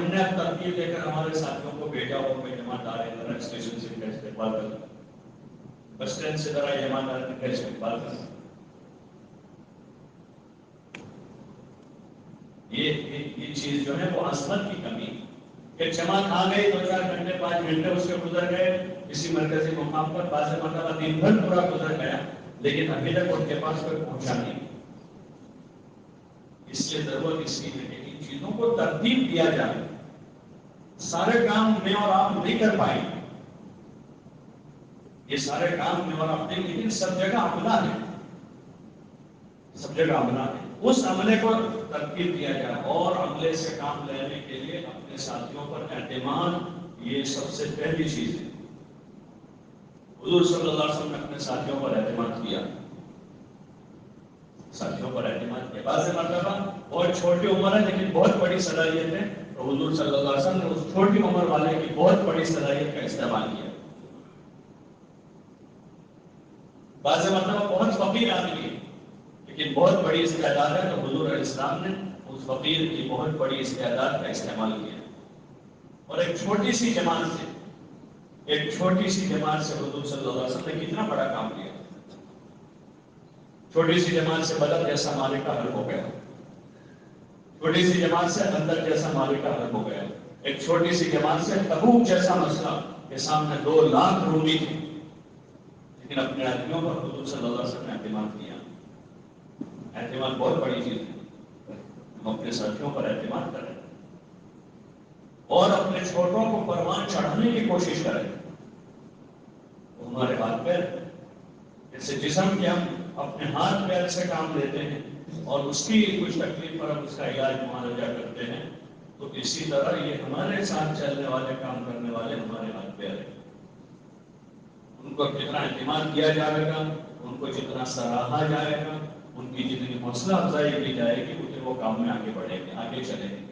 نے اب ترتیب دے کر ہمارے ساتھیوں کو بھیجا اور کوئی جماعت آ رہے ہیں اسٹیشن سے ان کا استقبال کر، بس اسٹینڈ سے ذرا جماعت آ رہے ہیں ان کا استقبال کر. یہ چیز جو ہے وہ عظمت کی کمی. کہ جماعت آ گئی 2-4 گھنٹے 5 گھنٹے اس کے گزر گئے کسی مرکزی مقام پر، بعض مرتبہ دن بھر پورا گزر گیا، لیکن ابھی تک ان کے پاس کوئی پہنچا نہیں. اس لیے ضرورت اس کی ہے کہ ان چیزوں کو ترتیب دیا جائے. سارے کام میں اور آپ نہیں کر پائیں، یہ سارے کام میں اور آپ نہیں، لیکن سب جگہ عملہ ہے، سب جگہ عملہ ہے. اس عملے کو ترتیب دیا جائے اور عملے سے کام لینے کے لیے اپنے ساتھیوں پر اعتماد، یہ سب سے پہلی چیز ہے. حضور صلی اللہ علیہ وسلم نے اپنے ساتھیوں پر اعتماد کیا، ساتھیوں پر اعتماد کیا. بعض مرتبہ بہت چھوٹی عمر ہے لیکن بہت بڑی صلاحیت ہے، تو حضور صلی اللہ علیہ وسلم نے اس چھوٹی عمر والے کی بہت بڑی صلاحیت کا استعمال کیا. بعض مرتبہ بہت فقیر آدمی ہے لیکن بہت بڑی استعداد ہے، تو حضور علیہ السلام نے اس فقیر کی بہت بڑی استعداد کا استعمال کیا. اور ایک چھوٹی سی جماعت سے حضور صلی اللہ علیہ وسلم نے کتنا بڑا کام کیا. چھوٹی سی جماعت سے بدر جیسا معرکہ حل ہو گیا، چھوٹی سی جماعت سے خندق جیسا معرکہ حل ہو گیا. ایک چھوٹی سی جماعت سے تبوک جیسا مسئلہ کے سامنے 2 لاکھ رومی تھے، لیکن اپنے آدمیوں پر حضور صلی اللہ علیہ وسلم نے اعتماد کیا. اعتماد بہت بڑی چیز ہے. ہم اپنے ساتھیوں پر اعتماد کریں اور اپنے چھوٹوں کو پروان چڑھانے کی کوشش کریں. ہمارے ہاتھ پیر جیسے جسم کے ہم اپنے ہاتھ پیر سے کام لیتے ہیں اور اس کی کچھ تکلیف پر ہم اس کا علاج معالجہ کرتے ہیں، تو اسی طرح یہ ہمارے ساتھ چلنے والے کام کرنے والے ہمارے ہاتھ پیر ہیں. ان کو جتنا اعتماد کیا جائے گا، ان کو جتنا سراہا جائے گا، ان کی جتنی حوصلہ افزائی کی جائے گی، اتنے وہ کام میں آگے بڑھیں گے، آگے چلیں گے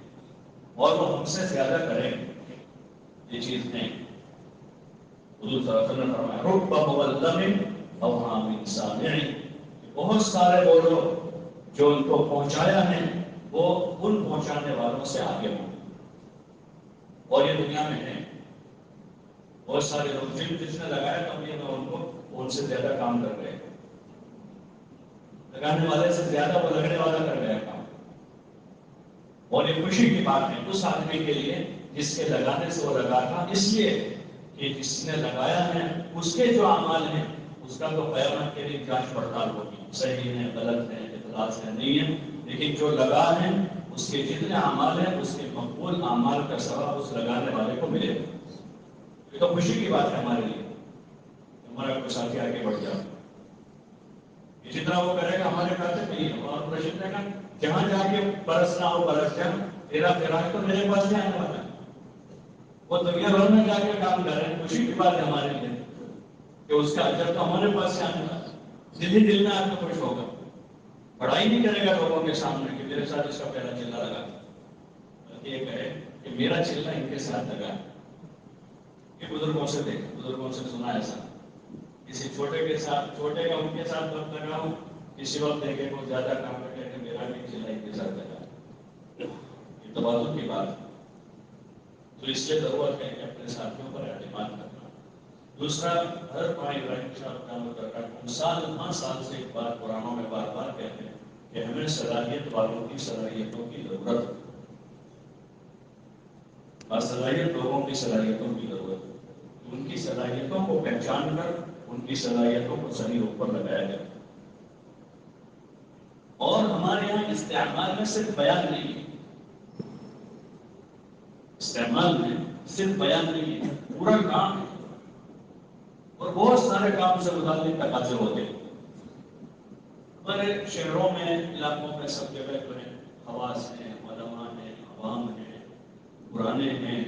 اور وہ ہم سے زیادہ کریں گے. یہ چیز نہیں. حضور صلی اللہ علیہ وسلم نے فرمایا رب مولم اوہام سامعین، بہت سارے وہ لوگ جو ان کو پہنچایا ہے وہ ان پہنچانے والوں سے آگے ہوں. اور یہ دنیا میں ہے بہت سارے لوگ جس نے لگایا کمپنی میں ان سے زیادہ کام کر رہے ہیں، لگانے والے سے زیادہ وہ لگنے والا کر رہے ہیں کام. اور یہ خوشی کی بات ہے اس آدمی کے لیے جس کے لگانے سے وہ لگا تھا، اس لیے کہ جس نے لگایا ہے اس کے جو اعمال ہیں اس کا تو قیامت کے لیے جانچ پڑتال ہوگی، صحیح ہے غلط ہے اخلاص ہے نہیں ہے، لیکن جو لگا ہے اس کے جتنے اعمال ہیں اس کے مقبول اعمال کا ثواب اس لگانے والے کو ملے گا. یہ تو خوشی کی بات ہے ہمارے لیے، ہمارا کوئی ساتھی آگے بڑھ جائے. جتنا وہ کرے گا ہمارے کھاتے میں ہی، اور رشید نے کہا جہاں جا کے برسنا ہو برس جا، تیرا فراق تو میرے پاس سے آنے والا ہے. وہ دنیا بھر میں جا کے کام کر رہے ہیں، خوشی کی بات ہے ہمارے لیے کہ اس کا اجر تو ہمارے پاس سے آنے والا ہے. دل میں آپ کو خوش ہوگا، بڑائی نہیں کرے گا لوگوں کے سامنے کہ میرے ساتھ اس کا پہلا چلہ لگا، بلکہ یہ کہے کہ میرا چلہ ان کے ساتھ لگا. یہ بزرگوں سے دیکھ، بزرگوں سے سنا ایسا، کسی چھوٹے کے ساتھ، چھوٹے کا ان کے ساتھ وقت لگا ہو، کسی وقت دیکھے وہ زیادہ کام کرے کہ میرا بھی چلہ ان کے ساتھ لگا. یہ توازن کی بات ہے. تو اس لیے ضرورت ہے کہ اپنے ساتھیوں پر اعتماد کرنا. دوسرا، ہر بھائی ابراہیم صاحب سال سے ایک بات قرآنوں میں بار بار کہتے ہیں کہ ہمیں صلاحیت والوں کی صلاحیتوں کی ضرورت ہے. باصلاحیت لوگوں کی صلاحیتوں کی ضرورت ہے. ان کی صلاحیتوں کو پہچان کر ان کی صلاحیتوں کو صحیح اوپر لگایا جائے. ہمارے یہاں استعمال میں صرف بیان نہیں ہے، استعمال میں صرف بیان نہیں ہے، پورا کام ہے اور بہت سارے کام سے متعلق تقاضے ہوتے ہیں۔ ہمارے شہروں میں، علاقوں میں سب جگہ جو ہے خواص ہیں، علماء ہیں، عوام ہیں، پرانے ہیں،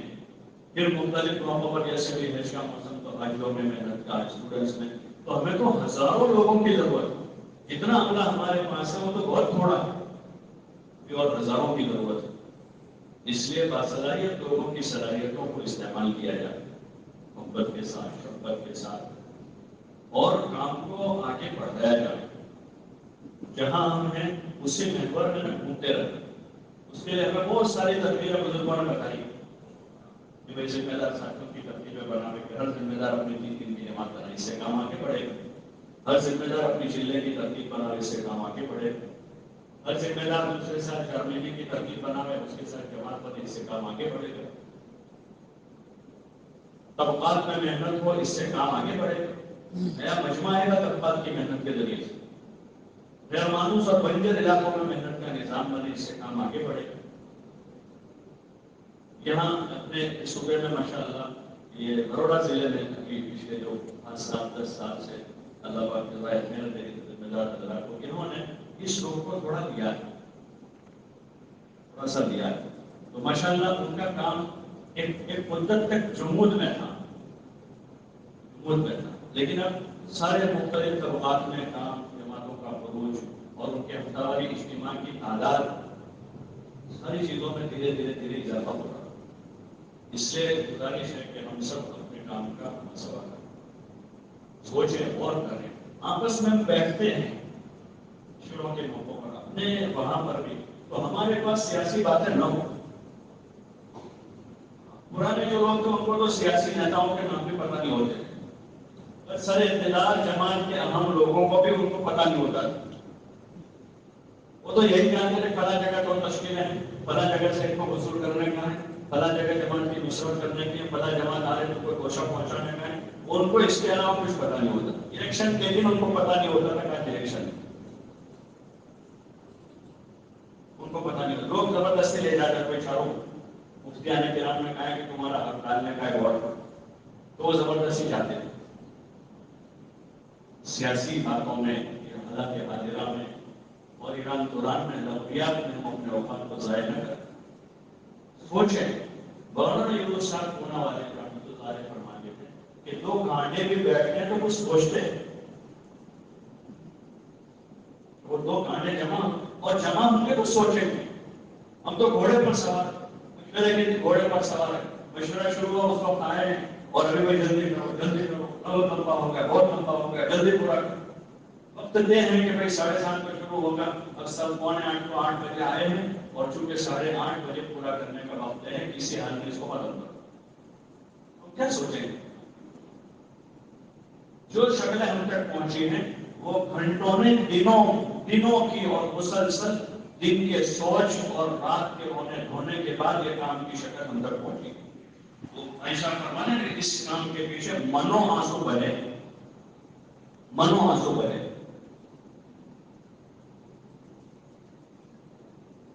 پھر مختلف موقعوں پر جیسے بھی حج کا موسم تو حاجیوں میں محنت کا، اسٹوڈنٹس میں، تو ہمیں تو ہزاروں لوگوں کی ضرورت ہے۔ جتنا عملہ ہمارے پاس ہے وہ تو بہت تھوڑا ہے اور ہزاروں کی ضرورت ہے۔ اس لیے باصلاحیت لوگوں کی صلاحیتوں کو استعمال کیا جائے، محبت کے ساتھ، شفقت کے ساتھ، اور کام کو آگے بڑھایا جائے۔ جہاں ہم ہیں اسی محور میں گھومتے رہتے، اس کے لیے ہمیں بہت ساری تدبیریں بزرگوں نے بتائی کہ بھائی ذمہ دار ساتھیوں کی ترتیبیں بنانے کے، ہر ذمہ دار اپنی 3 کی جماعت بنائے، اس سے کام آگے بڑھے گا۔ ہر ذمہ دار اپنی چلے کی ترتیب بنائے، اس سے کام آگے بڑھے گا۔ ہر ذمہ دار دوسرے ساتھ 4 مہینے کی ترتیب بنائے، اس کے ساتھ جماعت بنے، اس سے کام آگے بڑھے گا۔ طبقات میں محنت ہو، اس سے کام آگے بڑھے گا۔ نیا مجمع آئے گا طبقات کی محنت کے ذریعے سے۔ غیر مانوس اور بنجر علاقوں میں محنت کا نظام بنے، اس سے کام آگے بڑھے گا۔ یہاں اپنے صوبے میں ماشاءاللہ یہ بروڑا ضلع میں پچھلے جو 5-7-10 سال سے اللہ پاک کی رضا محنت ہے ذمہ دار حضرات کو، انہوں نے اس روگ کو تھوڑا دیا ہے، تھوڑا سا دیا ہے، تو ماشاءاللہ ان کا کام ایک مدت تک جمود میں تھا، لیکن اب سارے مختلف طبقات میں کام، جماعتوں کا عروج اور ان کے ہفتہ واری اجتماع کی تعداد، ساری چیزوں میں دھیرے دھیرے اضافہ ہو رہا ہے۔ اس لیے گزارش ہے کہ ہم سب اپنے کام کا محاسبہ کریں، سوچیں اور کریں، آپس میں ہم بیٹھتے ہیں شروع کے موقعوں پر اپنے وہاں پر بھی، تو ہمارے پاس سیاسی باتیں نہ ہوں۔ پرانے جو لوگ تھے ان کو تو سیاسی نیتاؤں کے نام بھی پتہ نہیں ہوتے، سر اقتدار جماعت کے اہم لوگوں کو بھی ان کو پتہ نہیں ہوتا، وہ تو یہی جانتے تھے فلاں جگہ تو تشکیلیں ہیں، فلاں جگہ سے ان کو وصول کرنے کا ہے، فلاں جگہ جماعت کی نصرت کرنے کی ہے، فلاں جماعت آ رہے تو کوئی گوشہ پہنچانے کا ہے، ان کو اس کے علاوہ کچھ پتہ نہیں ہوتا۔ الیکشن کے دن ان کو پتہ نہیں ہوتا تھا کہ الیکشن ان کو پتہ نہیں ہوتا، لوگ زبردستی لے جاتے کوئی چاروں مفتیان کرام نے کہا کہ تمہارا حق ڈالنے کا ہے ووٹ، تو وہ زبردستی جاتے تھے۔ سیاسی باتوں میں، حالات حاضرہ میں اور ایران دوران میں لغویات میں ہم اپنے اوقات کو ضائع نہ کریں۔ سوچیں، مولانا یونس صاحب پونا والے رحمۃ اللہ علیہ فرماتے تھے کہ 2 کانٹے بھی بیٹھتے ہیں تو کچھ سوچتے ہیں، وہ 2 کانٹے جمع ہوں گے تو سوچیں گے۔ ہم تو گھوڑے پر سوار، مشورے کے گھوڑے پر سوار ہے، مشورہ شروع ہوا اس وقت آئے ہیں اور ابھی بھائی جلدی کرو جلدی کرو، بہت لمبا ہو گیا بہت لمبا ہو گیا، جلدی پورا کرو۔ وقت دے ہیں کہ بھائی 7:30 کو شروع ہوگا، اب سب 7:45 کو 8 بجے آئے ہیں اور چونکہ 8:30 بجے پورا کرنے کا وقت ہے، کسی حال میں اس کو ختم کرو۔ ہم کیا سوچیں گے؟ جو شکلیں ہم تک پہنچی ہیں وہ گھنٹوں نے دنوں کی اور مسلسل دن کے سوچ اور رات کے رونے دھونے کے بعد یہ کام کی شکل ہم تک پہنچی۔ وہ ایسا فرمانا کہ اس کام کے پیچھے منو آنسو بہے، منو آنسو بہے،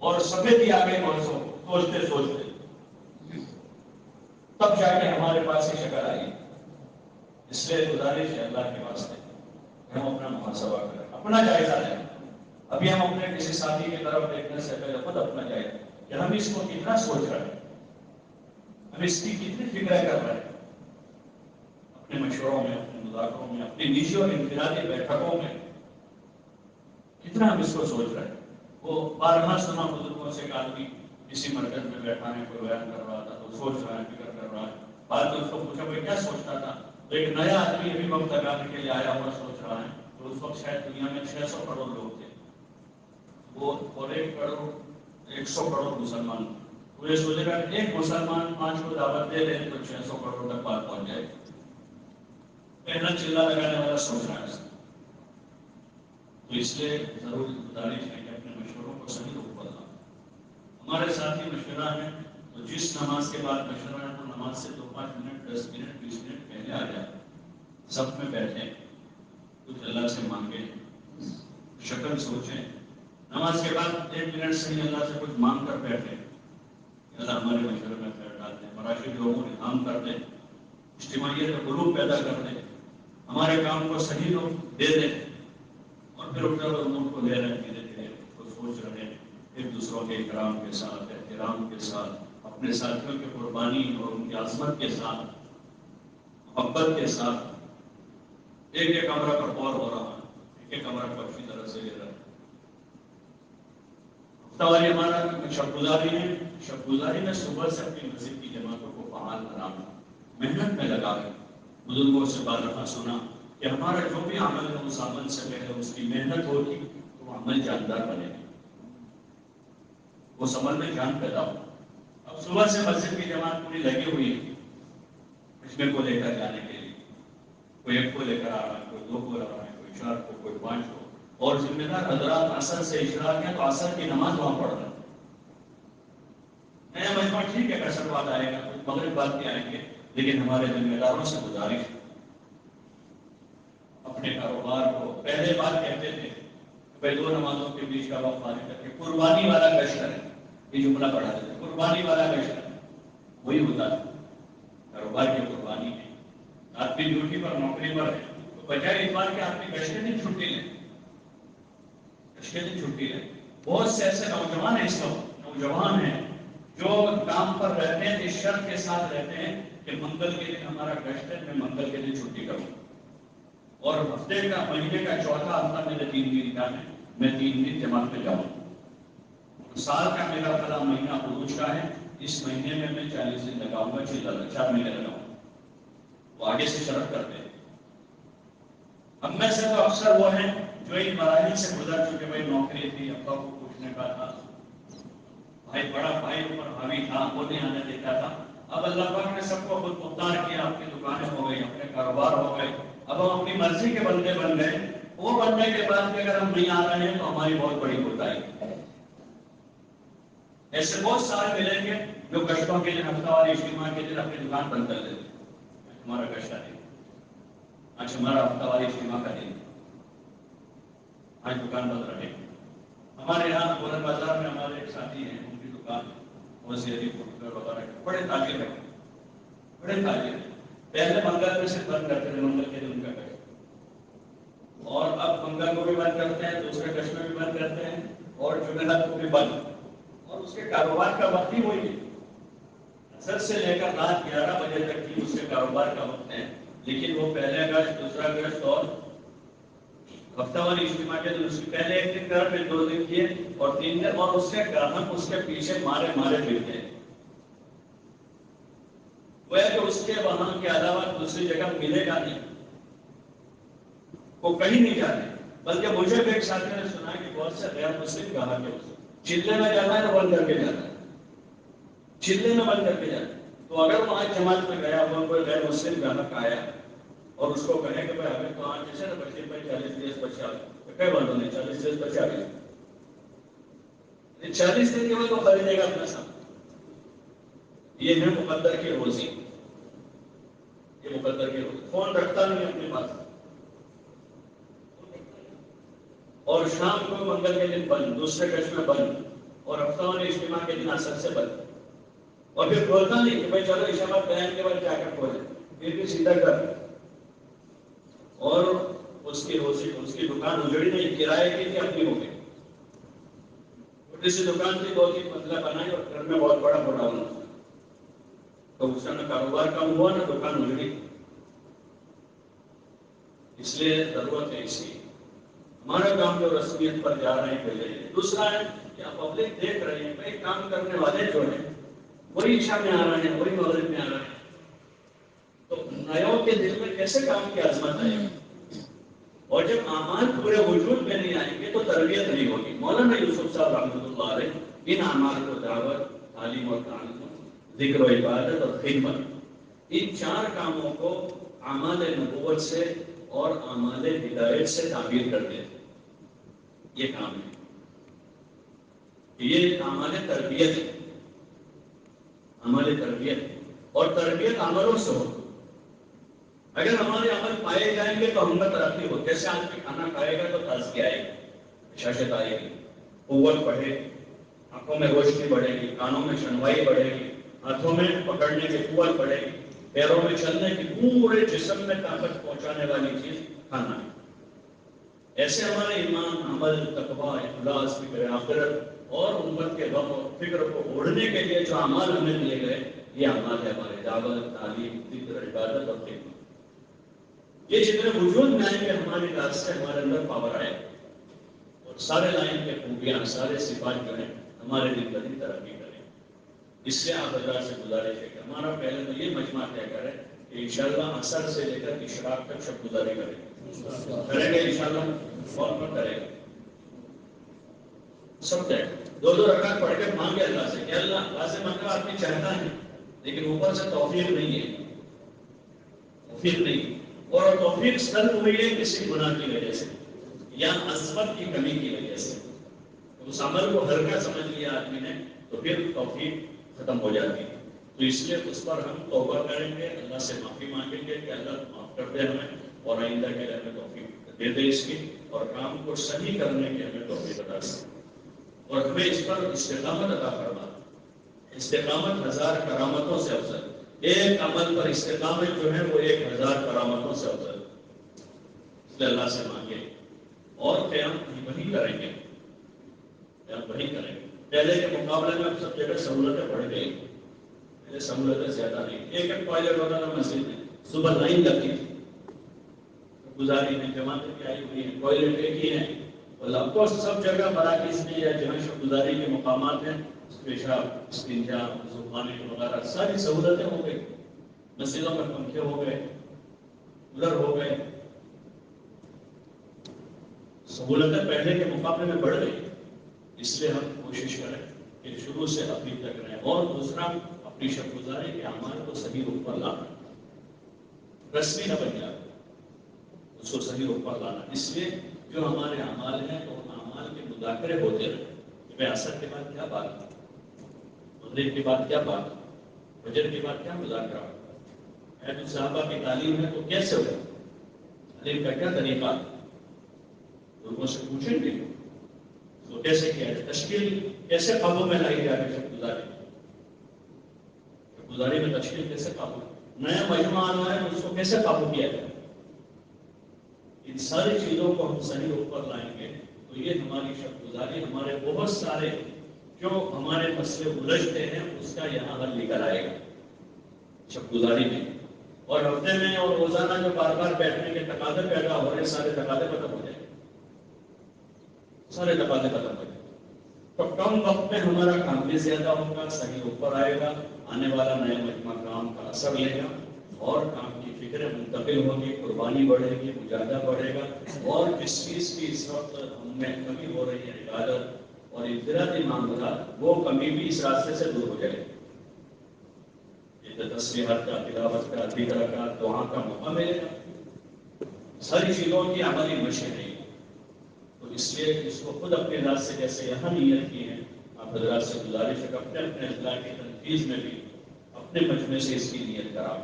اور سفیدی آگے پہنچو سوچتے سوچتے، تب جا کے ہمارے پاس یہ شکل آئی۔ اس لیے گزارش ہے اللہ کے واسطے کہ ہم اپنا محاسبہ کریں، اپنا جائزہ لیں۔ ابھی ہم اپنے کسی ساتھی کی طرف دیکھنے سے پہلے خود اپنا جائزہ کہ ہم اس کو کتنا سوچ رہے ہیں، ہم اس کی کتنی فکریں کر رہے ہیں، اپنے مشوروں میں، اپنے مذاکروں میں، اپنی نجی اور انفرادی بیٹھکوں میں کتنا ہم اس کو سوچ رہے ہیں۔ وہ بارہا سنا بزرگوں سے کہ آدمی کسی مرکز میں بیٹھا ہے، کوئی بیان کر رہا تھا تو سوچ رہا ہے، فکر کر رہا ہے، بعد میں اس کو پوچھا بھائی کیا سوچتا تھا، تو ایک نیا آدمی ابھی وقت لگانے کے لیے آیا ہوا سوچ رہا ہے، تو اس وقت شاید دنیا میں 600 کروڑ لوگ تھے، وہ اور 100 کروڑ مسلمان، تو یہ سوچے گا کہ ایک مسلمان 5 کو دعوت دے دے تو 600 کروڑ تک بات پہنچ جائے۔ پہلا چلہ لگانے والا سوچ رہا ہے، تو اس لیے ضرور گزارش ہے کہ اپنے مشوروں کو صحیح رخ پر لاؤ۔ ہمارے ساتھی مشورہ ہے تو جس نماز کے بعد مشورہ ہے تو نماز سے 2-5 منٹ 10 منٹ 20 منٹ پہلے آ جائے، سب میں بیٹھیں، کچھ اللہ سے مانگیں، شکل سوچیں، نماز کے بعد 1 منٹ سے اللہ سے کچھ مانگ کر بیٹھے، اللہ ہمارے مشورے میں خیر ڈال دیں، مراکز لوگوں نے کام کر دیں، اجتماعیت قلوب پیدا کر دیں، ہمارے کام کو صحیح لوگ دے دیں، اور پھر اٹھا کر امور کو لے رہے ہیں، دھیرے دھیرے اس کو سوچ رہے ہیں، ایک دوسروں کے اکرام کے ساتھ، احترام کے ساتھ، اپنے ساتھیوں کی قربانی اور ان کی عظمت کے ساتھ، محبت کے ساتھ ایک ایک کمرہ پر غور ہو رہا ہے، ایک ایک کمرہ کو اچھی طرح سے لے رہا ہے۔ ہفتہ واری ہمارا شب گزاری ہے، شب گزاری میں صبح سے اپنی مسجد کی جماعتوں کو فعال بنانا، محنت میں لگا کر بزرگوں سے بار دفعہ سنا کہ ہمارا جو بھی عمل ہے اس عمل سے پہلے اس کی محنت ہوگی تو وہ عمل جاندار بنے گا، اس عمل میں جان پیدا ہو۔ اب صبح سے مسجد کی جماعت پوری لگی ہوئی ہے مجمع کو لے کر جانے کے لیے، کوئی 1 کو لے کر آ رہا ہے، کوئی 2 کو لا رہا ہے، کوئی 4 کو، کوئی 5 کو، اور ذمہ دار حضرات عصر سے اشراق ہے تو عصر کی نماز وہاں پڑھ رہے ہیں۔ نیا مجمع ٹھیک ہے، کثر بعد آئے گا، کچھ مغرب بعد بھی آئیں گے، لیکن ہمارے ذمہ داروں سے گزارش ہے اپنے کاروبار کو، پہلے بات کہتے تھے کہ 2 نمازوں کے بیچ کا وقت فارغ کر کے قربانی والا گشت کریں، یہ جملہ پڑھا دیتے ہیں، قربانی والا گشت کریں، وہی ہوتا ہے کاروبار کی قربانی ہے۔ آدمی ڈیوٹی پر، نوکری پر ہے تو بجائے اس بات کہ آدمی گشت کے دن چھٹی لیں، گشت کے دن چھٹی لیں۔ بہت سے ایسے نوجوان ہیں اس وقت، نوجوان ہیں جو کام پر رہتے ہیں، اس شرط کے ساتھ رہتے ہیں کہ منگل کے دن ہمارا گشت ہے، میں منگل کے دن چھٹی کروں، اور ہفتے کا، مہینے کا چوتھا ہفتہ میرے 3 دن کا ہے، میں 3 دن جماعت میں جاؤں، سال کا میرا پہلا مہینہ عروج کا ہے، اس مہینے میں 40 دن لگاؤں گا، 4 مہینے لگاؤں گا، وہ آگے سے شرط کرتے ہیں۔ ہم میں سے تو اکثر وہ ہیں جو ان مراحل سے گزر چکے، بھائی نوکری تھی، ابا کو پوچھنے کا تھا، بھائی بڑا بھائی اوپر حاوی تھا، وہ نہیں آنے دیتا تھا، اب اللہ پاک نے سب کو خود مختار کیا، اپنی دکانیں ہو گئی، اپنے کاروبار ہو گئے، اب ہم اپنی مرضی کے بندے بن گئے، وہ بننے کے بعد بھی اگر ہم نہیں آ رہے ہیں تو ہماری بہت بڑی کوتاہی ہے۔ ایسے بہت سارے ملیں گے جو گشتوں کے دن، ہفتہ والی اجتماع کے دن اپنی دکان بند کر دیتے ہیں، ہمارا گشت ہے، آج ہمارا ہفتہ والی اجتماع کا دن، آج دکان بند رہے۔ ہمارے یہاں بولن بازار میں ہمارے ایک ساتھی ہیں، ان کی دکان وزیری وغیرہ، بڑے تاجر ہیں، بڑے تاجر ہیں، پہلے منگل میں سے بند کرتے تھے، منگل کے دن ان کا گشت، اور اب منگل کو بھی بند کرتے ہیں، دوسرے گشت میں بھی بند کرتے ہیں، اور جمعرات کو بھی بند، اور اس کے کاروبار کا وقت ہی وہی ہے، اثر سے لے کر رات 11 بجے تک کی اس کے کاروبار کا وقت ہے، لیکن وہ پہلے گشت، دوسرا گشت اور ہفتہ والی اجتماع کے دن، اس کے پہلے 1 دن کر، پھر 2 دن کیے اور 3 دن، اور اس کے گاہک اس کے پیچھے مارے پھرتے ہیں، وہ کہ اس کے وہاں کے علاوہ دوسری جگہ ملے گا نہیں، وہ کہیں نہیں جاتے، بلکہ مجھے بھی ایک ساتھی نے سنا کہ بہت سے غیر مسلم گاہک ہے، چلے میں جاتا ہے تو بند کر کے جاتا ہے، چلے میں بند کر کے جاتا ہے، تو اگر وہاں جماعت میں گیا، وہ کوئی غیر مسلم گاہک آیا اور اس کو کہے کہ بھائی ہمیں تو آج جیسے نا بچے بھائی 40 دن بچے آ گئے، کئی باتوں نہیں، 40 دن بچے آ گئے، 40 دن کے بعد وہ خریدے گا اپنا سامان، یہ ہے مقدر کی روزی، یہ مقدر کی روزی، فون رکھتا نہیں اپنے پاس، اور شام کو منگل کے دن بند، دوسرے گشت میں بند، اور ہفتہ والی اجتماع کے دن عصر سے بند، اور پھر کھولتا نہیں کہ بھائی چلو عشاء بعد ٹائم کے بعد جا کر کھولیں، پھر بھی سیدھا کر، اور اس کی روزی، اس کی دکان اجڑی نہیں، کرائے کی تھی، اپنی ہو گئی، چھوٹی سی دکان تھی، 2-3 منزلہ بنائی اور گھر میں بہت بڑا گوڈاؤن، تو اس کا نہ کاروبار کم ہوا نہ دکان اجڑی، اس لیے ضرورت ہے اس کی، ہمارا کام جو رسمیت پر جا رہے ہیں پہلے، دوسرا ہے کہ پبلک دیکھ رہی ہے، کئی کام کرنے والے جو ہیں وہی عشاء میں آ رہے ہیں، وہی مغرب میں آ رہے ہیں، تو نیوں کے دل میں کیسے کام کی عظمت آئے گی، اور جب اعمال پورے وجود میں نہیں آئیں گے تو تربیت نہیں ہوگی۔ مولانا یوسف صاحب رحمۃ اللہ علیہ ان اعمال کو دعوت، تعلیم اور تعلم، ذکر و عبادت اور خدمت، ان 4 کاموں کو اعمال نبوت سے اور اعمال ہدایت سے تعبیر کرتے ہیں، یہ کام ہے، یہ اعمال تربیت ہے، اعمال تربیت، اور تربیت عملوں سے ہو، اگر ہمارے عمل پائے جائیں گے تو ہم میں ترقی ہو، جیسے آدمی کھانا کھائے گا تو تازگی آئے گی، شاشت آئے گی، قوت بڑھے گی، آنکھوں میں روشنی بڑھے گی، کانوں میں شنوائی بڑھے گی، ہاتھوں میں پکڑنے کی قوت بڑھے گی، پیروں میں چلنے کی، پورے جسم میں طاقت پہنچانے والی چیز کھانا ہے۔ ایسے ہمارے ایمان، عمل، تقویٰ، اخلاص، فکر آخرت اور امت کے غم اور فکر کو اوڑھنے کے لیے جو اعمال ہمیں دیے گئے، یہ اعمال ہے ہمارے دعوت، تعلیم، ذکر، عبادت اور خدمت۔ یہ جتنے وجود میں آئیں گے ہماری ذات سے ہمارے اندر پاور آئے اور سارے لائن کے خوبیاں، سارے صفات جو ہیں ہمارے دن بدن ترقی کریں۔ اس لیے آپ حضرات سے گزارش ہے کہ ہمارا پہلے تو یہ مجمع طے کرے کہ انشاءاللہ عصر سے لے کر اشراق تک شب گزاری کریں گے انشاءاللہ، کون کون کرے گا؟ سب طے، دو رکعت پڑھ کے مانگے اللہ سے کہ اللہ واضح مانگا آپ کی چاہتا ہے لیکن اوپر سے توفیق نہیں ہے، توفیق نہیں، اور توفیق سلب ہوئی ہے کسی گناہ کی وجہ سے یا عظمت کی کمی کی وجہ سے، اس عمل کو ہلکا سمجھ لیا آدمی نے تو پھر توفیق ختم ہو جاتی ہے۔ تو اس لیے اس پر ہم توبہ کریں گے، اللہ سے معافی مانگیں گے کہ اللہ معاف کر دے ہمیں اور آئندہ کے لیے ہمیں توفیق دے دے اس کی، اور کام کو صحیح کرنے کی ہمیں توفیق عطا کرے اور ہمیں اس پر استقامت عطا فرما۔ استقامت 1000 کرامتوں سے افضل، ایک عمل پر استقامت جو ہے وہ 1000 کرامتوں سے افضل، اس لیے اللہ سے مانگے اور قیام وہی کریں گے، قیام وہی کریں گے۔ پہلے کے مقابلے میں سب جگہ سہولتیں بڑھ گئی، پہلے سہولتیں زیادہ نہیں، ایک ٹوائلٹ ہوتا تھا مسجد میں، صبح لائن لگتی تھی، گزاری میں جماعتیں بھی آئی ہوئی ہیں، ٹوائلٹ ایک ہی ہے، اب تو سب جگہ مراکز میں یا جہاں شب گزاری کے مقامات ہیں، پیشاب، استنجا، وضو خانے وغیرہ ساری سہولتیں ہو گئی، مسجدوں میں پنکھے ہو گئے، کولر ہو گئے، سہولتیں پہلے کے مقابلے میں بڑھ گئی۔ اس لیے ہم کوشش کریں کہ شروع سے ابھی تک رہیں، اور دوسرا اپنی شب گزاری کے اعمال کو صحیح روپ پر لانا، رسمی نہ بن جائے، اس کو صحیح روپ پر لانا۔ اس لیے جو ہمارے اعمال ہیں تو ان اعمال کے مذاکرے ہوتے رہے کہ میں عصر کے بعد کیا بات کروں، مغرب کے بعد کیا بات کروں، فجر کے بعد کیا مذاکرہ ہو، اے تو صحابہ کی تعلیم ہے تو کیسے ہو، تعلیم کا کیا طریقہ، لوگوں سے پوچھیں گے تو کیسے کیا ہے، تشکیل کیسے قابو میں لائی جائے شب گزاری، شب گزاری میں تشکیل کیسے قابو، نیا مجمع آنا ہے تو اس کو کیسے قابو کیا جائے، ان ساری چیزوں کو ہم صحیح روپ پر لائیں گے تو یہ ہماری شب گزاری ہمارے بہت سارے جو ہمارے مسئلے الجھتے ہیں اس کا یہاں حل نکل آئے گا شب گزاری میں، اور ہفتے میں اور روزانہ جو بار بار بیٹھنے کے تقاضے پیدا ہو رہے ہیں سارے تقاضے ختم ہو جائیں گے، سارے تقاضے ختم ہو جائیں گے، تو کم وقت میں ہمارا کام بھی زیادہ ہوگا، صحیح اوپر آئے گا، آنے والا نیا مجمع کام کا اثر لے گا اور کام کی فکر منتقل ہوگی، قربانی بڑھے گی، مجاہدہ بڑھے گا، اور جس چیز کی اس وقت ہم میں کمی ہو رہی ہے عبادت اور انفرادی معاملات، وہ کمی بھی اس راستے سے دور ہو جائے گی، تسبیحات کا، تلاوت کا، ذکر کا، دعا کا موقع ملے گا، ساری چیزوں کی عملی مشق نہیں، تو اس لیے اس کو خود اپنے ذات سے جیسے یہاں نیت کی ہے، آپ حضرات سے گزارش ہے کہ اپنے اپنے اضلاع کی تنفیذ میں بھی اپنے مجمع سے اس کی نیت کرا،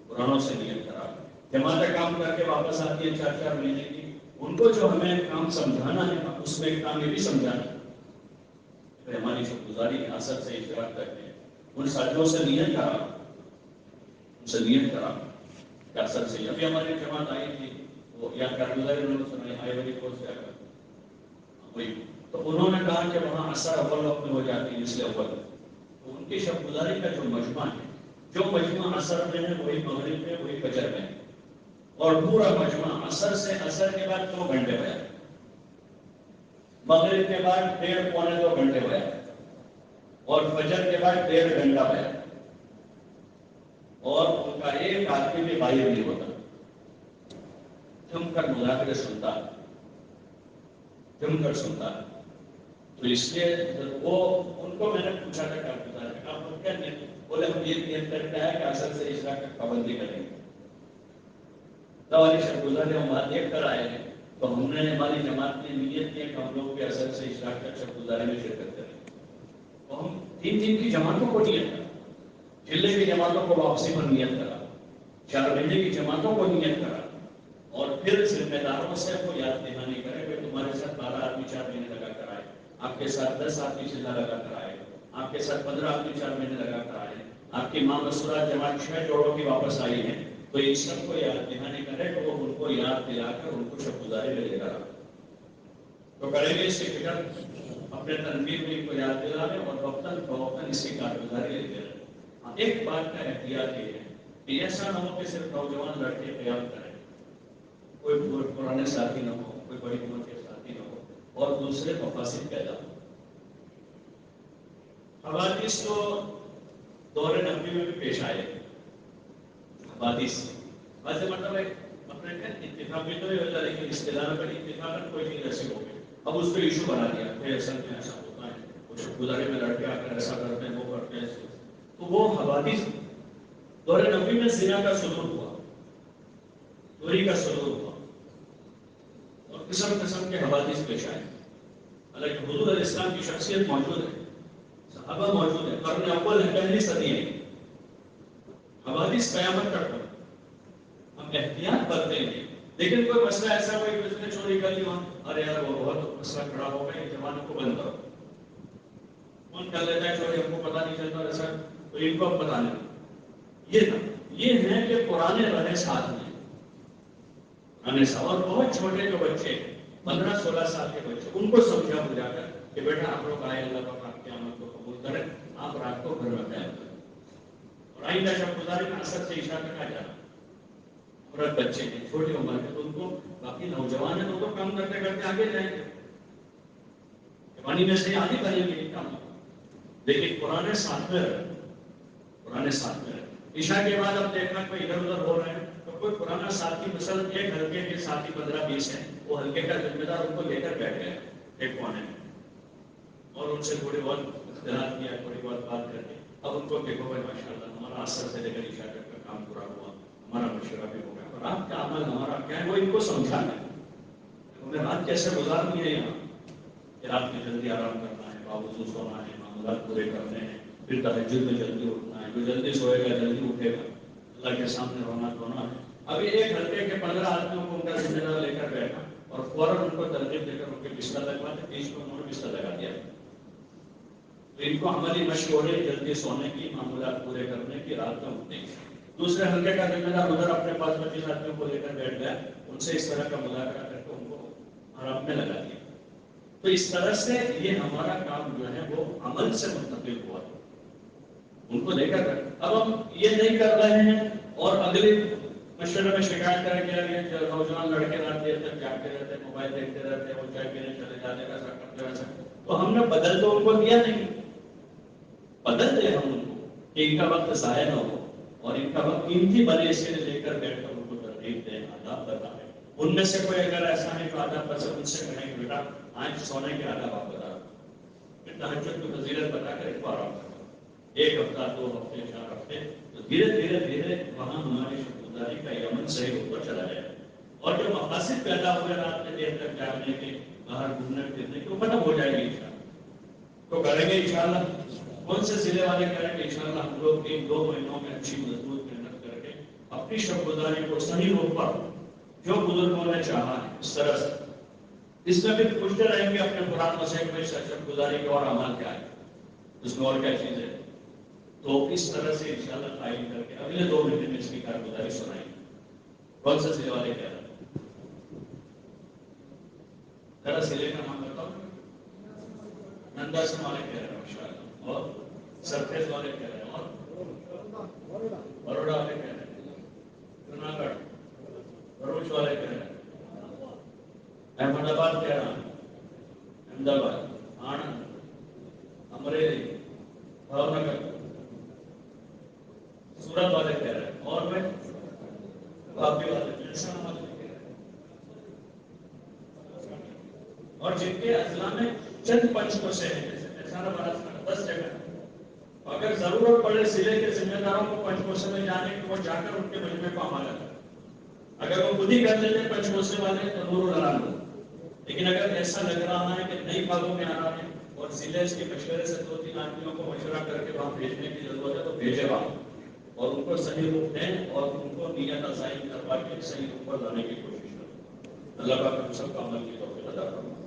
قرآنوں سے نیت کرا، جماعتیں کام کر کے واپس آتی ہے 4 مہینے کی، ان کو جو ہمیں کام سمجھانا ہے اس میں ایک کام یہ بھی سمجھانا ہے کہ ہماری شب گزاری کے اثر سے اشتراک کرتے ہیں، ان ساتھیوں سے نیت کرا، ان سے نیت کرا کہ اثر سے ابھی ہماری جماعت آئی تھی، وہ یا کارگزاری انہوں نے سنائی آئی والی کورس کیا کرتے تو انہوں نے کہا کہ وہاں اثر اول وقت میں ہو جاتی ہے، اس لیے اول تو ان کی شب گزاری کا جو مجمع ہے، جو مجمع اثر میں ہے وہی مغرب میں، وہی فجر میں، اور پورا مجمع اثر سے، اثر کے بعد 2 گھنٹے ہوا، مغرب کے بعد 1.5 پونے 2 گھنٹے ہوا، اور فجر کے بعد 1.5 گھنٹہ ہوا، اور ان کا ایک آدمی بھی باہر نہیں ہوتا، جم کر مذاکرے سنتا ہے، جم کر سنتا ہے، تو اس لیے وہ ان کو میں نے پوچھا تھا کارگزار کہ آپ کیا نیت، بولے ہم یہ نیت کرتے ہیں کہ اثر سے اشراق کی پابندی کریں گے، ہماری شب گزاری ہم بات دیکھ کر آئے ہیں تو ہم نے ہماری جماعت نے نیت کی کہ ہم لوگ کے اثر سے اشراق تک شب گزاری میں شرکت کریں، تو ہم 3 دن کی جماعتوں کو نیت کرا، چلے کی جماعتوں کو واپسی پر نیت کرا، 4 مہینے کی جماعتوں کو نیت کرا، اور پھر ذمہ داروں سے کو یاد دہانی کرے کہ تمہارے ساتھ 12 آدمی 4 مہینے لگا کر آئے، آپ کے ساتھ 10 آدمی چلا لگا کر آئے، آپ کے ساتھ 15 آدمی 4 مہینے لگا کر آئے، آپ کی ماں مسورات جماعت 6 جوڑوں کی واپس آئی ہے، تو ان سب کو یاد دہانی کرے تو وہ ان کو یاد دلا کر ان کو شب گزاری میں لے کر آئے تو کریں گے اس کی فکر، اپنے تنظیم میں ان کو یاد دلانے اور وقتاً فوقتاً اس کی کارگزاری لیتے رہے۔ ایک بات کا احتیاط یہ ہے کہ ایسا نہ ہو کہ صرف نوجوان لڑکے قیام کریں، کوئی پرانے ساتھی نہ ہو، کوئی بڑی عمر کے ساتھی نہ ہو اور دوسرے مفاسد پیدا ہو۔ حوادث تو دور نبی میں بھی پیش آئے، حوادث ویسے مطلب ہے اتفاقی تو نہیں ہوتا، لیکن اصطلاح پر اتفاقاً کوئی چیز ایسی ہو گئی، اب اس کو ایشو بنا دیا کہ اصل میں ایسا ہوتا ہے، وہ شب گزاری میں لڑکے آ کر ایسا کرتے ہیں، وہ کرتے ہیں، تو وہ حوادث دور نبی میں زنا کا صدور ہوا، چوری کا صدور ہوا اور قسم قسم کے حوادث پیش آئے۔ حالانکہ حضور علیہ السلام کی شخصیت موجود ہے، صحابہ موجود ہے، قرن اول ہے، پہلی صدی ہے، حوادث قیامت تک ہو، ہم احتیاط برتیں گے، لیکن کوئی مسئلہ ایسا کوئی اس نے چوری کر لی ہو، ارے یار وہ بہت مسئلہ کھڑا ہو گیا، یہ جوانوں کو بند کرو، کون کر لیتا ہے چوری، ہم کو پتا نہیں چلتا ایسا، تو ان کو اب پتا نہیں۔ یہ ہے کہ پرانے رہے ساتھ میں، اور بہت چھوٹے جو بچے 15-16 سال کے بچے، ان کو سمجھا بجھا کر کہ بیٹا آپ لوگ آئے، اللہ پاک آپ کی آمد کو قبول کریں، آپ رات کو گھر میں قیام کریں اور آئندہ شب گزاری میں اثر سے عشاء تک آ جانا۔ عورت بچے ہیں، چھوٹی عمر کے، تو ان کو باقی نوجوان ہیں تو کام کرتے کرتے آگے جائیں گے، جوانی میں سے آگے بڑھیں گے ان کاموں، لیکن پرانے ساتھ میں رہے، پرانے ساتھ میں رہے۔ عشاء کے بعد اب دیکھنا کوئی ادھر ادھر ہو رہے ہیں تو کوئی پرانا ساتھی، مثلا ایک ہلکے کے ساتھی 15-20 ہیں، وہ ہلکے کا ذمہ دار ان کو لے کر بیٹھ گئے ایک کونے میں اور ان سے تھوڑی بہت اختلاف کیا، تھوڑی بہت بات کر کے اب ان کو دیکھو بھائی ماشاء اللہ ہمارا اثر سے لے کر عشاء تک کا کام پورا ہوا، ہمارا مشورہ بھی ہو گیا، اور آپ کا عمل ہمارا کیا ہے وہ ان کو سمجھانا ہے، ہمیں رات کیسے گزارنی ہے یہاں، کہ رات میں جلدی آرام کرنا ہے، باوضو سونا ہے، معاملات پورے کرنے ہیں، پھر تہجد میں جلدی اٹھنا ہے، جو جلدی سوئے گا جلدی اٹھے گا، اللہ کے سامنے رونا دھونا ہے۔ ابھی ایک ہلکے کے 15 آدمیوں کو ان کا ذمہ دار لے کر بیٹھا اور فوراً ان کو ترغیب دے کر ان کے بستر لگواتے، 30 کو انہوں نے بستر لگا دیا، تو ان کو عملی مشق ہو رہی جلدی سونے کی، معاملات پورے کرنے کی، رات میں اٹھنے کی۔ دوسرے ہلکے کا ذمہ دار ادھر اپنے پاس 25 آدمیوں کو لے کر بیٹھ گیا، ان سے اس طرح کا مذاکرہ کر کے ان کو آرام میں لگا دیا۔ تو اس طرح سے یہ ہمارا کام جو ہے وہ عمل سے منتقل ہوا، ان کو لے کر اب ہم یہ نہیں کر رہے ہیں اور اگلے مشورے میں شکایت کریں کہ جو نوجوان لڑکے رات دیر تک جاگتے رہتے ہیں، موبائل دیکھتے رہتے ہیں، وہ چائے پینے چلے جاتے ہیں، ایسا کرتے ویسا، تو ہم نے بدل تو ان کو دیا نہیں، بدل دیں ہم ان کو کہ ان کا وقت ضائع نہ ہو اور ان کا وقت قیمتی بنے، اس لیے لے کر بیٹھ کر ان کو ترغیب دیں، آداب بتائیں۔ ان میں سے کوئی اگر ایسا ہے جو آداب پسند، ان سے کہیں کہ بیٹا آج سونے کے آداب آپ بتا دو، پھر تہجد کی فضیلت بتا کر ان کو آرام کرو، 1 ہفتہ 2 ہفتے 4 ہفتے، تو دھیرے دھیرے دھیرے وہاں ہماری شکرداری کا یہ عمل صحیح ہوتا چلا جائے اور جو مقاصد پیدا ہوئے رات میں دیر تک جاگنے کے، باہر گھومنے پھرنے کے، وہ ختم ہو جائے گی انشاءاللہ۔ تو کریں گے انشاءاللہ، کون سے ضلع والے کریں گے انشاءاللہ، ہم لوگ 1-2 مہینوں میں اچھی مضبوط محنت کر کے اپنی شب گزاری کو صحیح روپ پر جو بزرگوں نے چاہا ہے اس طرح سے، اس میں بھی پوچھتے رہیں گے اپنے قرآن مسائل میں شب گزاری کے اور عمل کیا ہے، اس میں اور کیا چیز ہے، تو اس طرح سے انشاءاللہ قائم کر کے اگلے 2 مہینے میں اس کی کارگزاری سنائیں گے۔ کون سے ضلع والے کہہ رہے ہیں؟ ذرا ضلع کا نام بتاؤ۔ ننداسن والے کہہ رہے ہیں ماشاءاللہ، اور سرفیز والے کہہ رہے ہیں، اور بروڑا والے کہہ رہے ہیں، جوناگڑھ، بھروچ والے کہہ رہے ہیں، احمد آباد کہہ رہا ہے، احمد آباد، آنند، امریلی، بھاؤ نگر، سورت والے کہہ رہے ہیں، اور میں واپی والے جنسان والے کہہ رہے ہیں، اور جن کے اضلاع میں چند پنچ کو سے ہیں، جیسے احسان آباد میں 10 جگہ، اگر ضرورت پڑے ضلع کے ذمہ داروں کو پنچ کوسے میں جانے کی، وہ جا کر ان کے مجمع کو عمل کریں، اگر وہ خود ہی کر لیتے پنچ کوسے والے تو نور الحرام ہو، لیکن اگر ایسا لگ رہا ہے کہ نئی باتوں میں آ رہا ہے اور ضلع کے مشورے سے 2-3 آدمیوں کو مشورہ کر کے وہاں بھیجنے کی ضرورت ہے تو بھیجے وہاں اور ان کو صحیح روپ دیں اور ان کو نیت ازائی کروا کے صحیح روپ پر لانے کی کوشش کریں۔ اللہ پاک ہم سب کا عمل کی توفیق عطا فرمائے۔